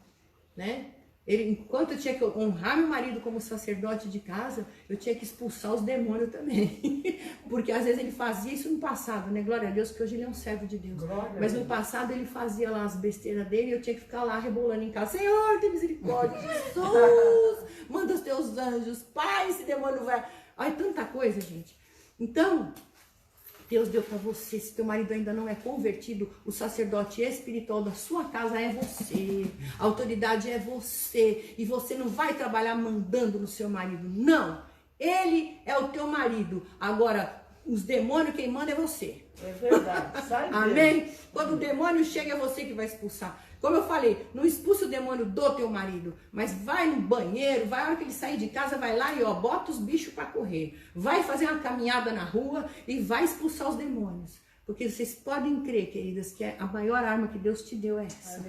[SPEAKER 1] né? Enquanto eu tinha que honrar meu marido como sacerdote de casa, eu tinha que expulsar os demônios também. Porque às vezes ele fazia isso no passado, né? Glória a Deus, que hoje ele é um servo de Deus. Mas no passado ele fazia lá as besteiras dele e eu tinha que ficar lá rebolando em casa. Senhor, tem misericórdia, Jesus, manda os teus anjos, Pai, esse demônio vai... Ai, tanta coisa, gente. Então... Deus deu para você. Se teu marido ainda não é convertido, o sacerdote espiritual da sua casa é você. A autoridade é você. E você não vai trabalhar mandando no seu marido. Não. Ele é o teu marido. Agora, os demônios, quem manda é você.
[SPEAKER 3] É verdade. Sai
[SPEAKER 1] Amém? Quando o demônio chega, é você que vai expulsar. Como eu falei, não expulsa o demônio do teu marido, mas vai no banheiro, vai a hora que ele sair de casa, vai lá e ó, bota os bichos para correr. Vai fazer uma caminhada na rua e vai expulsar os demônios. Porque vocês podem crer, queridas, que a maior arma que Deus te deu é essa.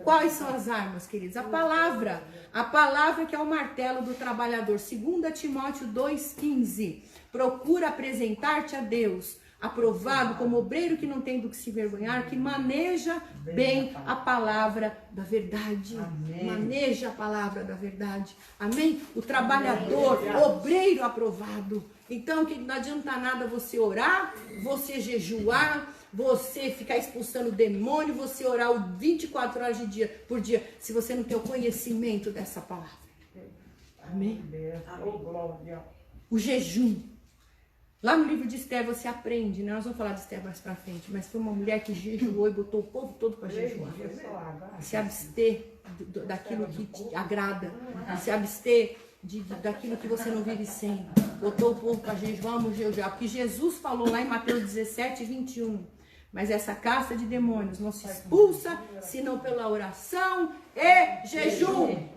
[SPEAKER 1] Quais são as armas, queridas? A palavra. A palavra que é o martelo do trabalhador. 2 Timóteo 2,15. Procura apresentar-te a Deus, aprovado como obreiro que não tem do que se envergonhar, que maneja bem a palavra da verdade.
[SPEAKER 3] Amém.
[SPEAKER 1] Maneja a palavra da verdade. Amém? O trabalhador, obreiro aprovado. Então, que não adianta nada você orar, você jejuar, você ficar expulsando o demônio, você orar 24 horas por dia, se você não tem o conhecimento dessa palavra. Amém?
[SPEAKER 3] Oh, glória.
[SPEAKER 1] O jejum. Lá no livro de Esther você aprende, né? Nós vamos falar de Esther mais pra frente, mas foi uma mulher que jejuou e botou o povo todo para jejuar. Se abster daquilo que te agrada, se abster daquilo que você não vive sem. Botou o povo para jejuar, vamos jejuar. Porque Jesus falou lá em Mateus 17, 21. Mas essa casta de demônios não se expulsa, senão pela oração e jejum.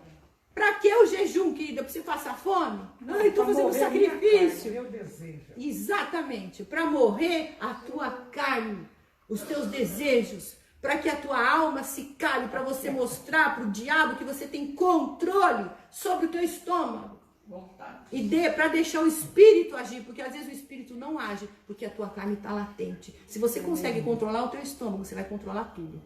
[SPEAKER 1] Para que o jejum, querida? Para você passar fome? Não, eu estou fazendo um sacrifício.
[SPEAKER 3] Meu desejo.
[SPEAKER 1] Exatamente. Para morrer a tua carne, os teus desejos. Para que a tua alma se cale, para você mostrar para o diabo que você tem controle sobre o teu estômago. E para deixar o espírito agir, porque às vezes o espírito não age, porque a tua carne está latente. Se você consegue controlar o teu estômago, você vai controlar tudo.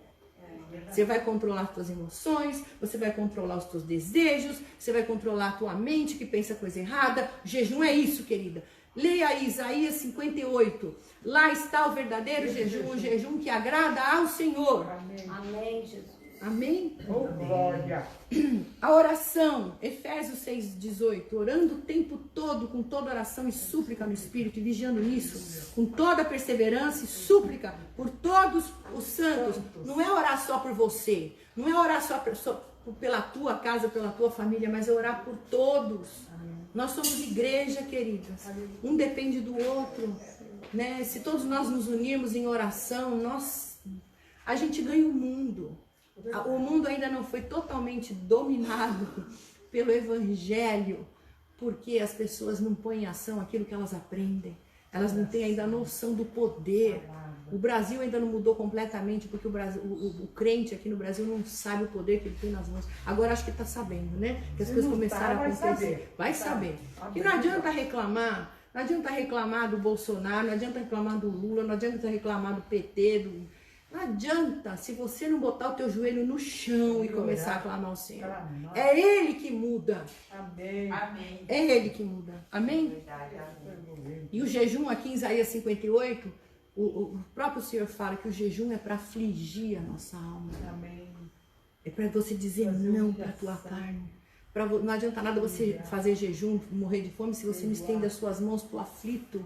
[SPEAKER 1] Você vai controlar as tuas emoções, você vai controlar os teus desejos, você vai controlar a tua mente que pensa coisa errada. O jejum é isso, querida. Leia aí Isaías 58. Lá está o verdadeiro jejum, o jejum que agrada ao Senhor.
[SPEAKER 3] Amém.
[SPEAKER 4] Amém, Jesus.
[SPEAKER 1] Amém?
[SPEAKER 3] Oh, glória.
[SPEAKER 1] A oração, Efésios 6,18, orando o tempo todo, com toda oração e súplica no Espírito, e vigiando nisso, com toda perseverança e súplica por todos os santos. Não é orar só por você, não é orar só pela tua casa, pela tua família, mas é orar por todos. Nós somos igreja, queridas. Um depende do outro, né? Se todos nós nos unirmos em oração, a gente ganha o mundo. O mundo ainda não foi totalmente dominado pelo evangelho, porque as pessoas não põem em ação aquilo que elas aprendem. Elas não têm ainda a noção do poder. O Brasil ainda não mudou completamente, porque o crente aqui no Brasil não sabe o poder que ele tem nas mãos. Agora acho que está sabendo, né? Que as coisas começaram a acontecer. Vai saber. Que não adianta reclamar. Não adianta reclamar do Bolsonaro, não adianta reclamar do Lula, não adianta reclamar do PT, Não adianta se você não botar o teu joelho no chão e começar a clamar ao Senhor. É Ele que muda.
[SPEAKER 3] Amém.
[SPEAKER 2] Amém.
[SPEAKER 1] É Ele que muda. Amém? E o jejum aqui em Isaías 58, o próprio Senhor fala que o jejum é para afligir a nossa alma.
[SPEAKER 3] Amém.
[SPEAKER 1] É para você dizer não para a tua carne. Não adianta nada você fazer jejum, morrer de fome, se você não estende as suas mãos para o aflito.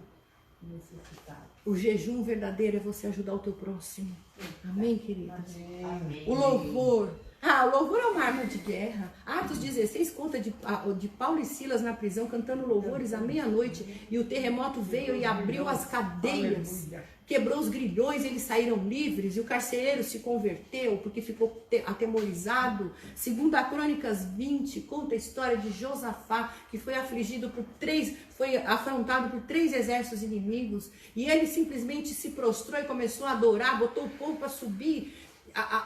[SPEAKER 3] Necessitado.
[SPEAKER 1] O jejum verdadeiro é você ajudar o teu próximo. Amém, queridas?
[SPEAKER 3] Amém.
[SPEAKER 1] O louvor. O louvor é uma arma de guerra. Atos 16 conta de Paulo e Silas na prisão cantando louvores à meia-noite. E o terremoto veio e abriu as cadeias. Quebrou os grilhões, eles saíram livres. E o carcereiro se converteu porque ficou atemorizado. Segundo a Crônicas 20, conta a história de Josafá, que foi foi afrontado por 3 exércitos inimigos. E ele simplesmente se prostrou e começou a adorar, botou o povo para subir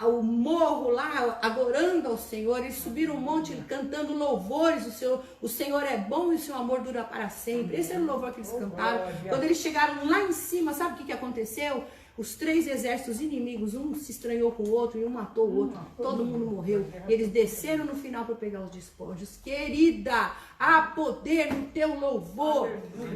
[SPEAKER 1] o morro lá, adorando ao Senhor. Eles subiram um monte cantando louvores. O Senhor é bom e o seu amor dura para sempre. Esse era o louvor que eles cantaram. Quando eles chegaram lá em cima, sabe o que aconteceu? Os 3 exércitos inimigos, um se estranhou com o outro e um matou o outro. Todo mundo morreu. E eles desceram no final para pegar os despojos. Querida, há poder no teu louvor.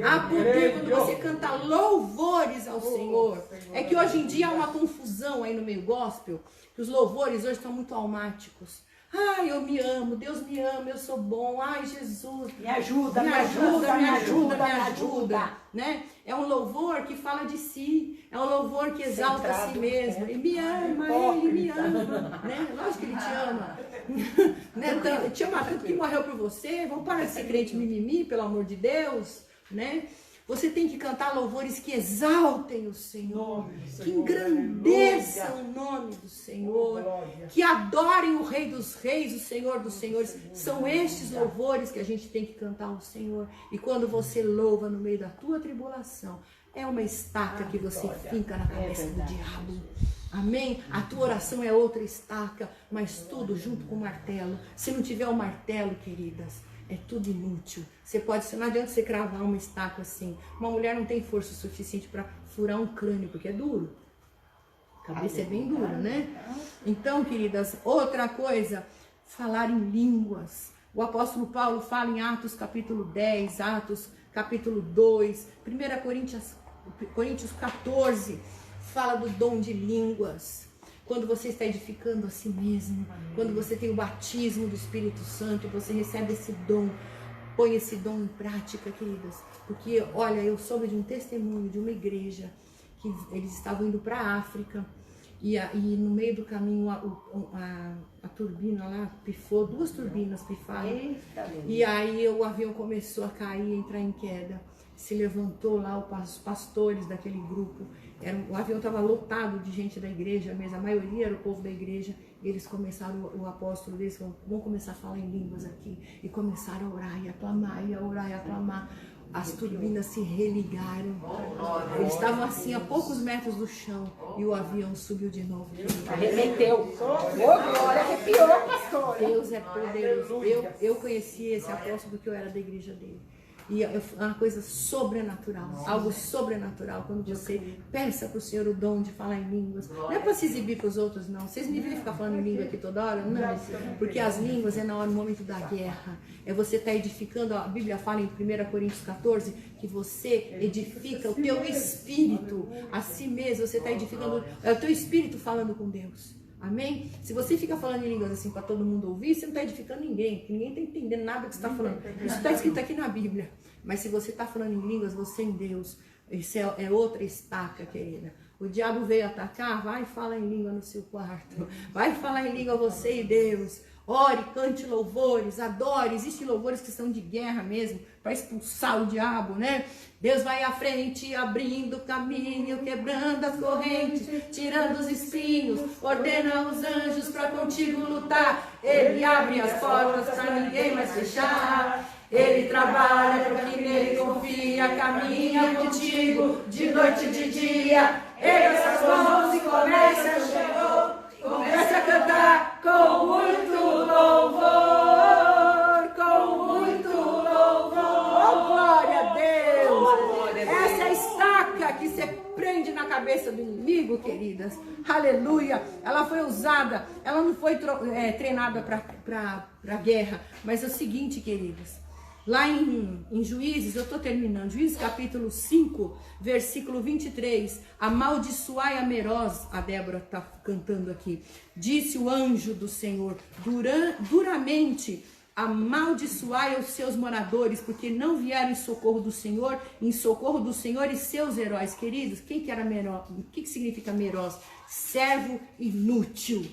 [SPEAKER 1] Há poder quando você canta louvores ao Senhor. É que hoje em dia há uma confusão aí no meio gospel, que os louvores hoje estão muito almáticos. Ai, eu me amo, Deus me ama, eu sou bom. Ai, Jesus,
[SPEAKER 4] Me ajuda,
[SPEAKER 1] me ajuda. Né? É um louvor que fala de si, é um louvor que exalta a si mesmo. E me ama, ele me ama. Né? Lógico que ele te ama. Né? Te ama tanto que morreu por você. Vamos parar de ser crente mimimi, pelo amor de Deus. Né? Você tem que cantar louvores que exaltem o Senhor, que engrandeçam o nome do Senhor, que adorem o Rei dos Reis, o Senhor dos Senhores. São estes louvores que a gente tem que cantar ao Senhor. E quando você louva no meio da tua tribulação, é uma estaca que você finca na cabeça do diabo. Amém? A tua oração é outra estaca, mas tudo junto com o martelo. Se não tiver o martelo, queridas, é tudo inútil. Não adianta você cravar uma estaca assim. Uma mulher não tem força suficiente para furar um crânio, porque é duro. A cabeça é bem dura, né? Então, queridas, outra coisa, falar em línguas. O apóstolo Paulo fala em Atos capítulo 10, Atos capítulo 2, 1 Coríntios 14, fala do dom de línguas. Quando você está edificando a si mesmo, quando você tem o batismo do Espírito Santo, você recebe esse dom, põe esse dom em prática, queridas. Porque, olha, eu soube de um testemunho de uma igreja que eles estavam indo para a África e no meio do caminho a turbina lá pifou, 2 turbinas pifaram. E aí o avião começou a cair, entrar em queda. Se levantou lá os pastores daquele grupo. O avião estava lotado de gente da igreja mesmo, a maioria era o povo da igreja. E eles começaram, o apóstolo deles falou: vamos começar a falar em línguas aqui. E começaram a orar e a clamar, e a orar e a clamar. As turbinas se religaram. Eles estavam assim a poucos metros do chão e o avião subiu de novo.
[SPEAKER 4] Arremeteu. Glória, arrepiou, pastor.
[SPEAKER 1] Deus é poderoso. Eu conheci esse apóstolo porque eu era da igreja dele. E é uma coisa sobrenatural, algo sobrenatural, quando você peça para o Senhor o dom de falar em línguas. Não é para se exibir para os outros, não. Vocês me viram ficar falando em língua aqui toda hora? Não, porque as línguas é no momento da guerra. É você estar edificando, a Bíblia fala em 1 Coríntios 14, que você edifica o teu espírito a si mesmo, você está edificando, é o teu espírito falando com Deus. Amém? Se você fica falando em línguas assim para todo mundo ouvir, você não está edificando ninguém, porque ninguém está entendendo nada que você está falando. Isso está escrito aqui na Bíblia. Mas se você está falando em línguas, você em Deus, isso é outra estaca, querida. O diabo veio atacar, vai falar em língua no seu quarto. Vai falar em língua você e Deus. Ore, cante louvores, adore. Existem louvores que são de guerra mesmo, para expulsar o diabo, né? Deus vai à frente, abrindo o caminho, quebrando as correntes, tirando os espinhos, ordena os anjos para contigo lutar. Ele abre as portas para ninguém mais fechar. Ele trabalha para quem nele confia, caminha contigo de noite e de dia. Erga as mãos e começa a cantar com muito louvor, com muito louvor. Oh, glória a Deus! Essa é a estaca que você prende na cabeça do inimigo, queridas. Aleluia! Ela foi usada, ela não foi treinada para guerra, mas é o seguinte, queridas. Lá em Juízes, eu estou terminando, Juízes capítulo 5, versículo 23, amaldiçoai a Meroz, a Débora está cantando aqui, disse o anjo do Senhor, duramente amaldiçoai os seus moradores, porque não vieram em socorro do Senhor e seus heróis. Queridos, quem que era Meroz? O que significa Meroz? Servo inútil.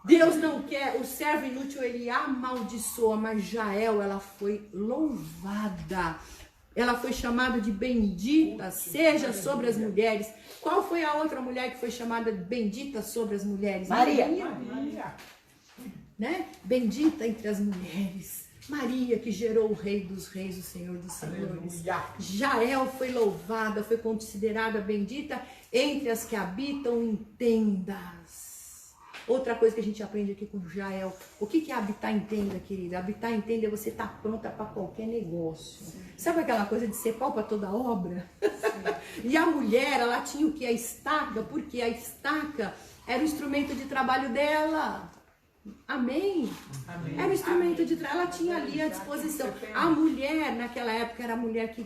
[SPEAKER 1] Deus não quer, o servo inútil ele amaldiçoa, mas Jael, ela foi louvada, ela foi chamada de bendita, seja sobre as mulheres. Qual foi a outra mulher que foi chamada de bendita sobre as mulheres?
[SPEAKER 4] Maria.
[SPEAKER 1] Né? Bendita entre as mulheres. Maria, que gerou o Rei dos Reis, o Senhor dos Senhores. Jael foi louvada, foi considerada bendita entre as que habitam em tendas. Outra coisa que a gente aprende aqui com Jael, o que é habitar em tenda, querida? Habitar em tenda é você estar pronta para qualquer negócio. Sim. Sabe aquela coisa de ser pau para toda obra? E a mulher, ela tinha o que? A estaca, porque a estaca era o instrumento de trabalho dela. Amém? Amém. Era o instrumento de trabalho, ela tinha ali à disposição. A mulher, naquela época, era a mulher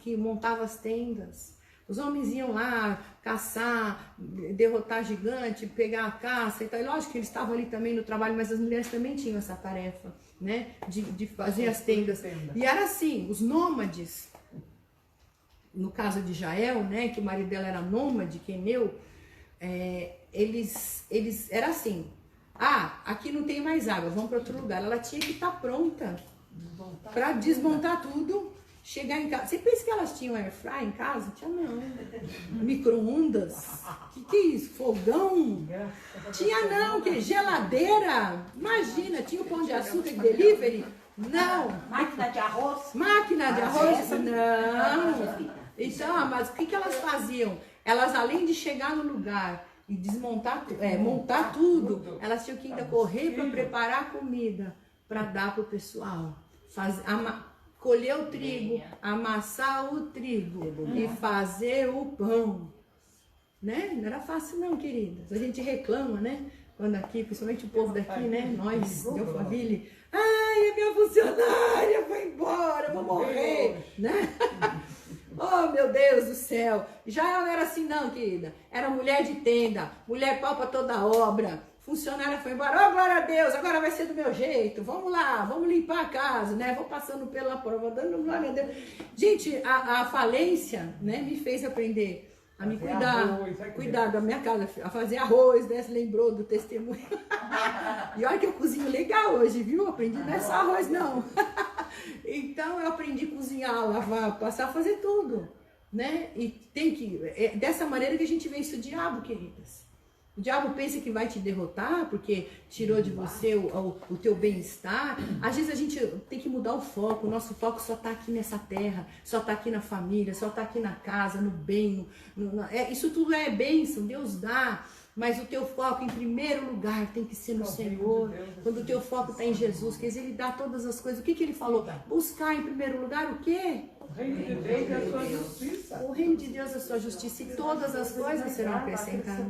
[SPEAKER 1] que montava as tendas. Os homens iam lá caçar, derrotar gigante, pegar a caça e tal. E lógico que eles estavam ali também no trabalho, mas as mulheres também tinham essa tarefa, né? De fazer as tendas. E era assim, os nômades, no caso de Jael, né? Que o marido dela era nômade, queneu, eles era assim, aqui não tem mais água, vamos para outro lugar. Ela tinha que estar pronta para desmontar tudo chegar em casa. Você pensa que elas tinham air fry em casa? Tinha não. Micro-ondas? Que é isso? Fogão? Tinha não, que geladeira? Imagina, tinha o pão de açúcar de delivery? Não.
[SPEAKER 4] Máquina de arroz?
[SPEAKER 1] Máquina de arroz? Não. Então, mas o que elas faziam? Elas, além de chegar no lugar e desmontar, montar tudo, elas tinham que ainda correr para preparar a comida para dar para o pessoal. Colher o trigo, amassar o trigo e fazer o pão. Né? Não era fácil não, queridas. A gente reclama, né? Quando aqui, principalmente o povo daqui, né? Nós, de Alphaville, ai, a minha funcionária foi embora, eu vou morrer, né? Oh, meu Deus do céu. Já não era assim não, querida. Era mulher de tenda, mulher pau pra toda obra. Funcionária foi embora. Oh, glória a Deus, agora vai ser do meu jeito. Vamos lá, vamos limpar a casa, né? Vou passando pela prova, dando glória a Deus. Gente, a falência, né, me fez aprender a me cuidar da minha casa, a fazer arroz, né? Se lembrou do testemunho. E olha que eu cozinho legal hoje, viu? Aprendi não é só arroz, não. Então eu aprendi a cozinhar, lavar, passar, fazer tudo, né? E tem que... É dessa maneira que a gente vence o diabo, queridas. O diabo pensa que vai te derrotar porque tirou de você o teu bem-estar. Às vezes a gente tem que mudar o foco. O nosso foco só está aqui nessa terra, só está aqui na família, só está aqui na casa, no bem. Isso tudo é bênção, Deus dá. Mas o teu foco, em primeiro lugar, tem que ser no Senhor. Quando o teu foco está em Jesus, quer dizer, Ele dá todas as coisas. O que ele falou? Buscar em primeiro lugar o quê?
[SPEAKER 3] O reino de Deus é a sua justiça.
[SPEAKER 1] O reino de Deus é a sua justiça e todas as coisas serão acrescentadas.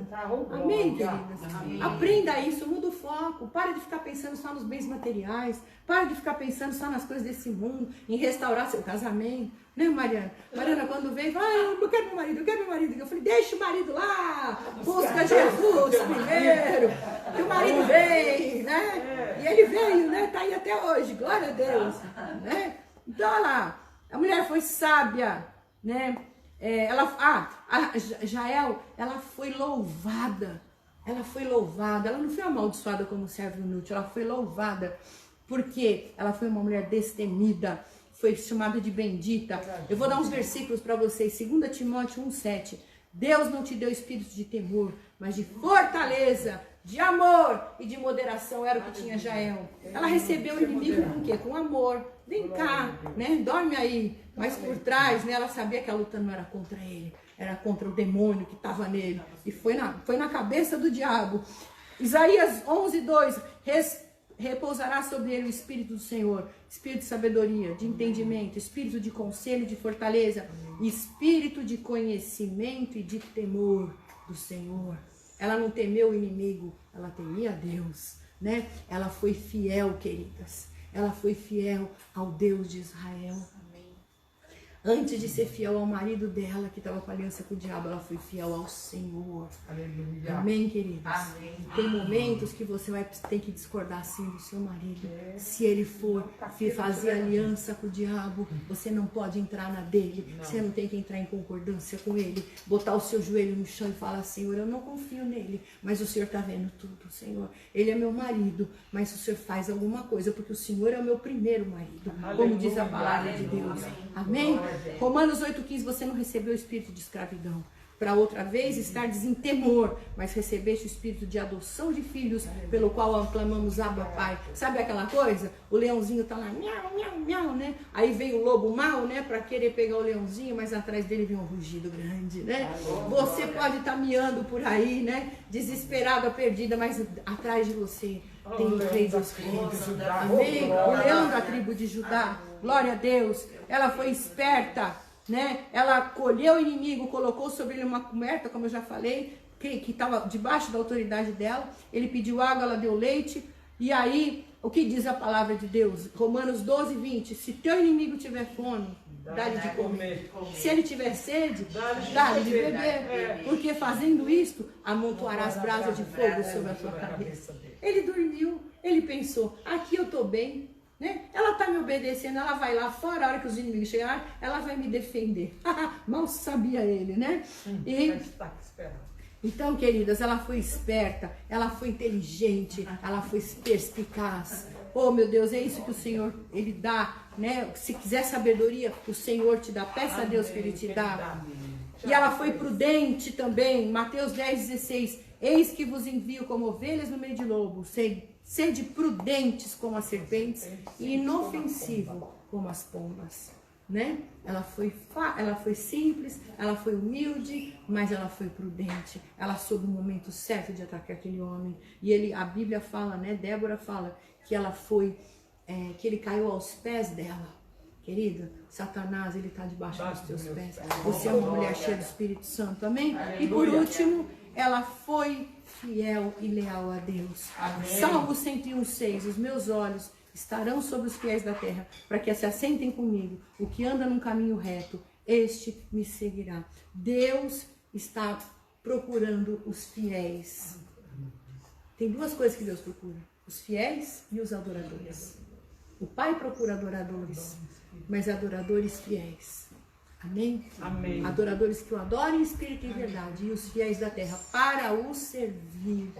[SPEAKER 1] Amém, queridas? Amém. Aprenda isso, muda o foco. Para de ficar pensando só nos bens materiais. Para de ficar pensando só nas coisas desse mundo, em restaurar seu casamento. Né, Mariana? Mariana, quando veio, vai, eu não quero meu marido, eu quero meu marido. Eu falei, deixa o marido lá, busca Jesus primeiro, que o marido vem, né? E ele veio, né? Tá aí até hoje, glória a Deus, né? Então, olha lá, a mulher foi sábia, né? A Jael, ela foi louvada, ela não foi amaldiçoada como serva inútil, ela foi louvada, porque ela foi uma mulher destemida, foi chamada de bendita. Eu vou dar uns versículos para vocês. 2 Timóteo 1,7. Deus não te deu espírito de temor, mas de fortaleza, de amor e de moderação. Era o que tinha Jael. Ela recebeu o inimigo com o quê? Com amor. Vem cá, né? Dorme aí. Mas por trás, né, ela sabia que a luta não era contra ele. Era contra o demônio que estava nele. E foi na cabeça do diabo. Isaías 11:2. Repousará sobre ele o Espírito do Senhor, Espírito de sabedoria, de entendimento, Espírito de conselho, de fortaleza, Espírito de conhecimento e de temor do Senhor. Ela não temeu o inimigo, ela temia a Deus, né? Ela foi fiel, queridas. Ela foi fiel ao Deus de Israel. Antes de ser fiel ao marido dela, que estava com aliança com o diabo, ela foi fiel ao Senhor. Aleluia. Amém, queridos? Amém. Tem momentos que você vai ter que discordar assim do seu marido. Se ele for fazer aliança com o diabo, você não pode entrar na dele. Você não tem que entrar em concordância com ele. Botar o seu joelho no chão e falar, Senhor, eu não confio nele, mas o Senhor está vendo tudo, Senhor. Ele é meu marido, mas o Senhor faz alguma coisa, porque o Senhor é o meu primeiro marido. Como diz a palavra de Deus. Amém? Romanos 8,15, você não recebeu o espírito de escravidão para outra vez estar em temor, mas recebeste o espírito de adoção de filhos, pelo qual clamamos Abba, Pai. Sabe aquela coisa? O leãozinho tá lá, miau, miau, miau, né? Aí vem o lobo mau, né, para querer pegar o leãozinho, mas atrás dele vem um rugido grande, né? Você pode estar miando por aí, né, desesperada, perdida, mas atrás de você tem o rei dos reis. Amém? O leão da tribo de Judá. Glória a Deus. Ela foi esperta, né? Ela colheu o inimigo, colocou sobre ele uma coberta, como eu já falei, que estava debaixo da autoridade dela. Ele pediu água, ela deu leite. E aí, o que diz a palavra de Deus? Romanos 12:20. Se teu inimigo tiver fome, dá-lhe de comer. Se ele tiver sede, dá-lhe de beber. Porque fazendo isto, amontoarás brasas de fogo sobre a sua cabeça. Ele dormiu, ele pensou, aqui eu estou bem. Né? Ela está me obedecendo, ela vai lá fora, a hora que os inimigos chegarem, ela vai me defender. Mal sabia ele, né? Então, queridas, ela foi esperta, ela foi inteligente, ela foi perspicaz. Oh, meu Deus, é isso que o Senhor, Ele dá né? Se quiser sabedoria, o Senhor te dá. Peça a Deus que Ele te dá. E ela foi prudente também. Mateus 10,16. Eis que vos envio como ovelhas no meio de lobos. Sede prudentes como as serpentes e inofensivo como as pombas. Né? Ela foi simples, ela foi humilde, mas ela foi prudente. Ela soube o momento certo de atacar aquele homem. E a Bíblia fala, né? Débora fala que ela foi, que ele caiu aos pés dela. Querida, Satanás, ele está debaixo dos teus pés. Você é uma mulher cheia do Espírito Santo, amém? E por último, ela foi fiel e leal a Deus. Salmo 101:6, os meus olhos estarão sobre os fiéis da terra, para que se assentem comigo. O que anda num caminho reto, este me seguirá. Deus está procurando os fiéis. Tem duas coisas que Deus procura: os fiéis e os adoradores. O Pai procura adoradores, mas adoradores fiéis. Amém?
[SPEAKER 3] Amém.
[SPEAKER 1] Adoradores que o adorem em espírito e em verdade, e os fiéis da terra para o servir.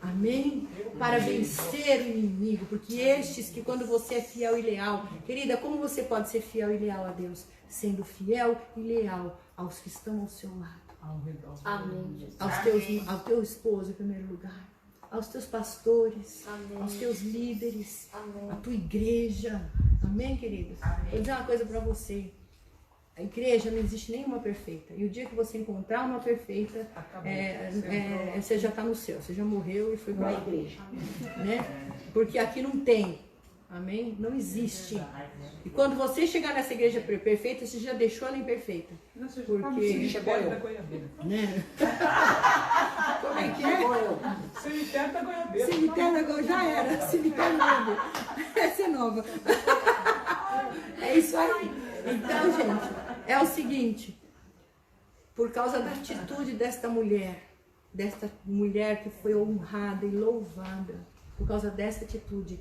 [SPEAKER 1] Amém? Para vencer o inimigo, porque estes que quando você é fiel e leal, querida, como você pode ser fiel e leal a Deus? Sendo fiel e leal aos que estão ao seu lado.
[SPEAKER 4] Amém.
[SPEAKER 1] Ao teu esposo em primeiro lugar, aos teus pastores,
[SPEAKER 4] Amém.
[SPEAKER 1] aos teus líderes,
[SPEAKER 4] Amém.
[SPEAKER 1] à tua igreja. Amém, queridos? Vou dizer uma coisa para você. A igreja não existe nenhuma perfeita. E o dia que você encontrar uma perfeita, você já está no céu. Você já morreu e foi para a igreja. Né? Porque aqui não tem. Amém? Não existe. E quando você chegar nessa igreja perfeita, você já deixou ela imperfeita. Porque
[SPEAKER 3] chegou eu.
[SPEAKER 1] né? Como é que é?
[SPEAKER 3] Cemitério da Goiabeira.
[SPEAKER 1] Cemitério da Goiabeira. Já era. Cemitério novo. Essa é nova. É isso aí. Então, gente, é o seguinte. Por causa da atitude desta mulher que foi honrada e louvada, por causa dessa atitude,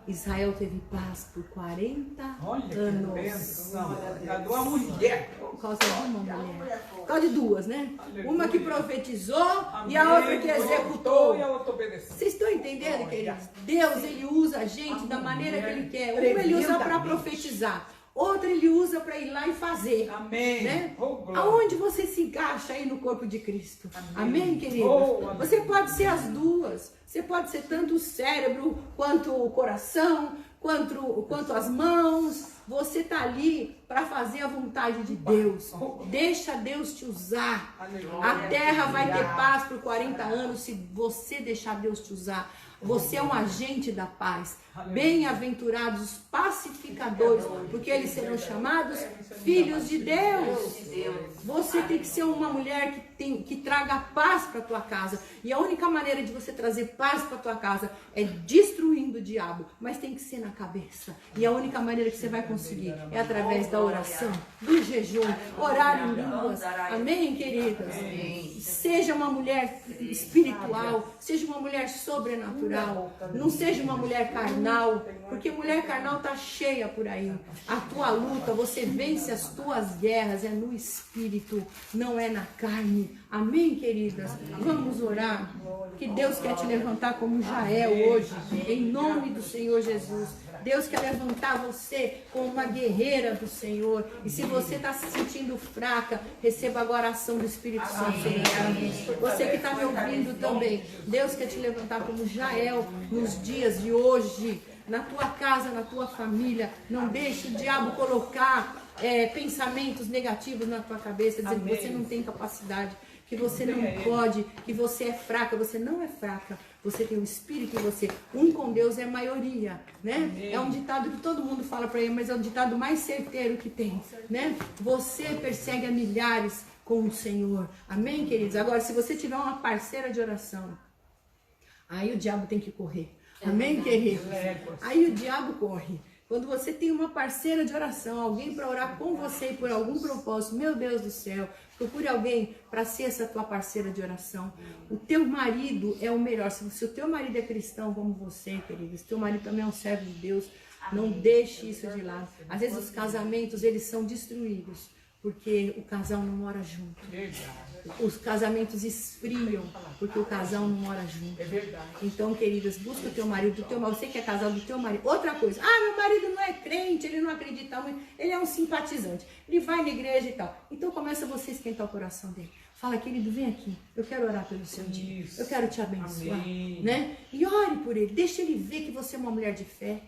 [SPEAKER 1] Israel teve paz por 40 anos.
[SPEAKER 3] Bênção. Cadê uma mulher?
[SPEAKER 1] Por causa de uma mulher. Por causa de duas, né? Uma que profetizou e a outra que executou.
[SPEAKER 3] E a outra obedeceu.
[SPEAKER 1] Vocês estão entendendo, queridos? Deus, Ele usa a gente da maneira que Ele quer. Uma Ele usa para profetizar. Outra Ele usa para ir lá e fazer.
[SPEAKER 3] Amém.
[SPEAKER 1] Né?
[SPEAKER 3] Oh, glória.
[SPEAKER 1] Aonde você se encaixa aí no corpo de Cristo? Amém, queridos?
[SPEAKER 3] Oh, amém.
[SPEAKER 1] Você pode ser as duas. Você pode ser tanto o cérebro, quanto o coração, quanto as mãos. Você está ali para fazer a vontade de Deus. Deixa Deus te usar. A terra vai ter paz por 40 anos se você deixar Deus te usar. Você é um agente da paz. Bem-aventurados os pacificadores, porque eles serão chamados filhos de Deus. Você tem que ser uma mulher que traga paz para tua casa. E a única maneira de você trazer paz para tua casa é destruindo o diabo. Mas tem que ser na cabeça. E a única maneira que você vai conseguir é através da oração, do jejum, orar em línguas. Amém, queridas? Seja uma mulher espiritual, seja uma mulher sobrenatural. Não seja uma mulher carnal, porque mulher carnal está cheia por aí. A tua luta, você vence as tuas guerras, é no espírito, não é na carne. Amém, queridas? Vamos orar. Que Deus quer te levantar como já é hoje, em nome do Senhor Jesus. Deus quer levantar você como uma guerreira do Senhor. E se você está se sentindo fraca, receba agora a ação do Espírito Santo. Você que está me ouvindo também, Deus quer te levantar como Jael nos dias de hoje. Na tua casa, na tua família. Não deixe o diabo colocar pensamentos negativos na tua cabeça, dizendo que você não tem capacidade, que você não pode, que você é fraca. Você não é fraca. Você tem o Espírito em você. Um com Deus é a maioria, né? É um ditado que todo mundo fala para ele, mas é o ditado mais certeiro que tem, né? Você persegue a milhares com o Senhor. Amém, queridos? Agora, se você tiver uma parceira de oração, aí o diabo tem que correr. Amém, queridos? Aí o diabo corre. Quando você tem uma parceira de oração, alguém para orar com você e por algum propósito, meu Deus do céu, procure alguém para ser essa tua parceira de oração. O teu marido é o melhor. Se o teu marido é cristão como você, queridos, teu marido também é um servo de Deus, não deixe isso de lado. Às vezes os casamentos, eles são destruídos porque o casal não mora junto.
[SPEAKER 3] Verdade.
[SPEAKER 1] Os casamentos esfriam, porque o casal não mora junto.
[SPEAKER 3] É verdade.
[SPEAKER 1] Então, queridas, busca o teu marido, do teu marido, você que é casal do teu marido. Outra coisa, meu marido não é crente, ele não acredita muito, ele é um simpatizante, ele vai na igreja e tal. Então começa você a esquentar o coração dele. Fala, querido, vem aqui, eu quero orar pelo seu dia, eu quero te abençoar,
[SPEAKER 3] Amém.
[SPEAKER 1] né? E ore por ele, deixa ele ver que você é uma mulher de fé.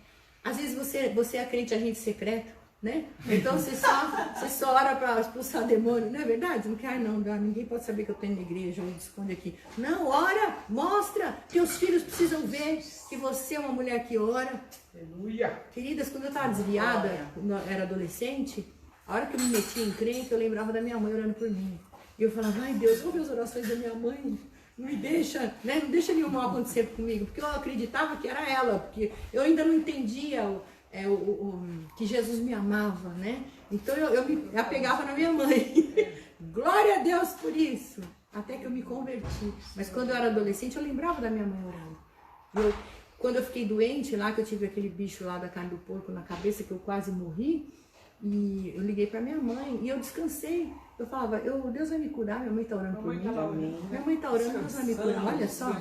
[SPEAKER 1] Às vezes você é crente agente secreto, né? Então você só ora para expulsar demônio, não é verdade? Não quer, não, ninguém pode saber que eu tenho na igreja, eu escondo aqui. Não, ora, mostra, teus filhos precisam ver que você é uma mulher que ora.
[SPEAKER 3] Aleluia.
[SPEAKER 1] Queridas, quando eu estava desviada, quando eu era adolescente, a hora que eu me metia em crente, eu lembrava da minha mãe orando por mim. E eu falava, ai Deus, ouve as orações da minha mãe, não me deixa, né? Não deixa nenhum mal acontecer comigo, porque eu acreditava que era ela, porque eu ainda não entendia que Jesus me amava, né? Então eu me apegava na minha mãe. Glória a Deus por isso, até que eu me converti. Mas quando eu era adolescente, eu lembrava da minha mãe orando. Quando eu fiquei doente lá, que eu tive aquele bicho lá da carne do porco na cabeça, que eu quase morri, e eu liguei para minha mãe e eu descansei. Eu falava, Deus vai me curar, minha mãe tá orando por mim. Minha mãe tá orando, Deus vai me curar. Olha só,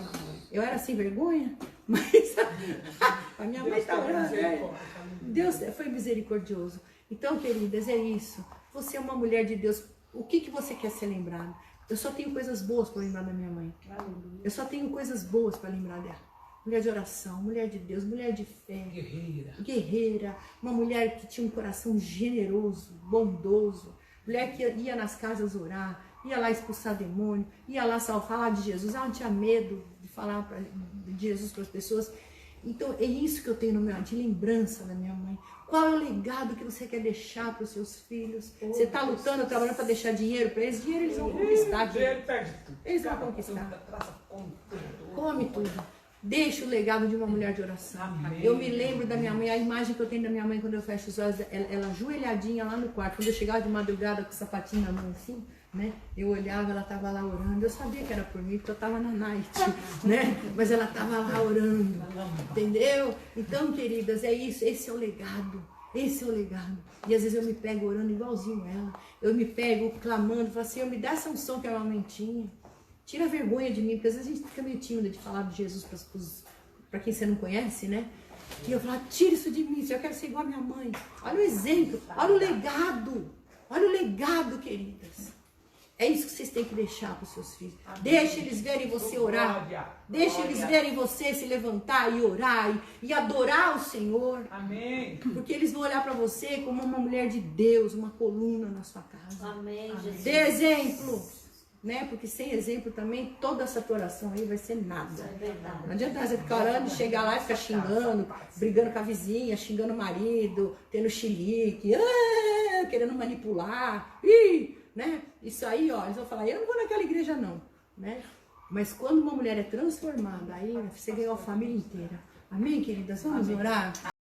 [SPEAKER 1] eu era sem vergonha, mas a minha mãe tá orando. Deus foi misericordioso. Então, queridas, é isso. Você é uma mulher de Deus. O que você quer ser lembrada? Eu só tenho coisas boas para lembrar da minha mãe. Eu só tenho coisas boas para lembrar dela. Mulher de oração, mulher de Deus, mulher de fé, guerreira, uma mulher que tinha um coração generoso, bondoso, mulher que ia nas casas orar, ia lá expulsar demônio, ia lá falar de Jesus. Ela não tinha medo de falar de Jesus para as pessoas. Então é isso que eu tenho de lembrança da minha mãe. Qual é o legado que você quer deixar para os seus filhos? Você está lutando, trabalhando para deixar dinheiro para eles? Dinheiro eles vão conquistar. Eles vão conquistar. Come tudo. Deixa o legado de uma mulher de oração. Amém. Eu me lembro da minha mãe, a imagem que eu tenho da minha mãe quando eu fecho os olhos, ela ajoelhadinha lá no quarto. Quando eu chegava de madrugada com o sapatinho na mão assim, né? Eu olhava, ela estava lá orando. Eu sabia que era por mim, porque eu estava na night, né? Mas ela estava lá orando, entendeu? Então, queridas, é isso, esse é o legado. Esse é o legado. E às vezes eu me pego orando igualzinho ela. Eu me pego clamando, falo assim, me dá essa unção que a minha mãe tinha. Tira a vergonha de mim, porque às vezes a gente fica meio tímida de falar de Jesus para quem você não conhece, né? E eu falo, tira isso de mim, eu quero ser igual a minha mãe. Olha o exemplo, olha o legado. Olha o legado, queridas. É isso que vocês têm que deixar para os seus filhos. Deixa eles verem você orar. Deixa eles verem você se levantar e orar e adorar o Senhor.
[SPEAKER 3] Amém.
[SPEAKER 1] Porque eles vão olhar para você como uma mulher de Deus, uma coluna na sua casa.
[SPEAKER 5] Amém, Jesus.
[SPEAKER 1] Dê exemplo. Né? Porque sem exemplo também, toda essa tua oração aí vai ser nada.
[SPEAKER 5] É verdade.
[SPEAKER 1] Não adianta você ficar orando e chegar lá e ficar xingando, brigando com a vizinha, xingando o marido, tendo chilique, querendo manipular. Né? Isso aí, ó, eles vão falar, eu não vou naquela igreja não. Né? Mas quando uma mulher é transformada, aí você ganhou a família inteira. Amém, queridas? Vamos orar?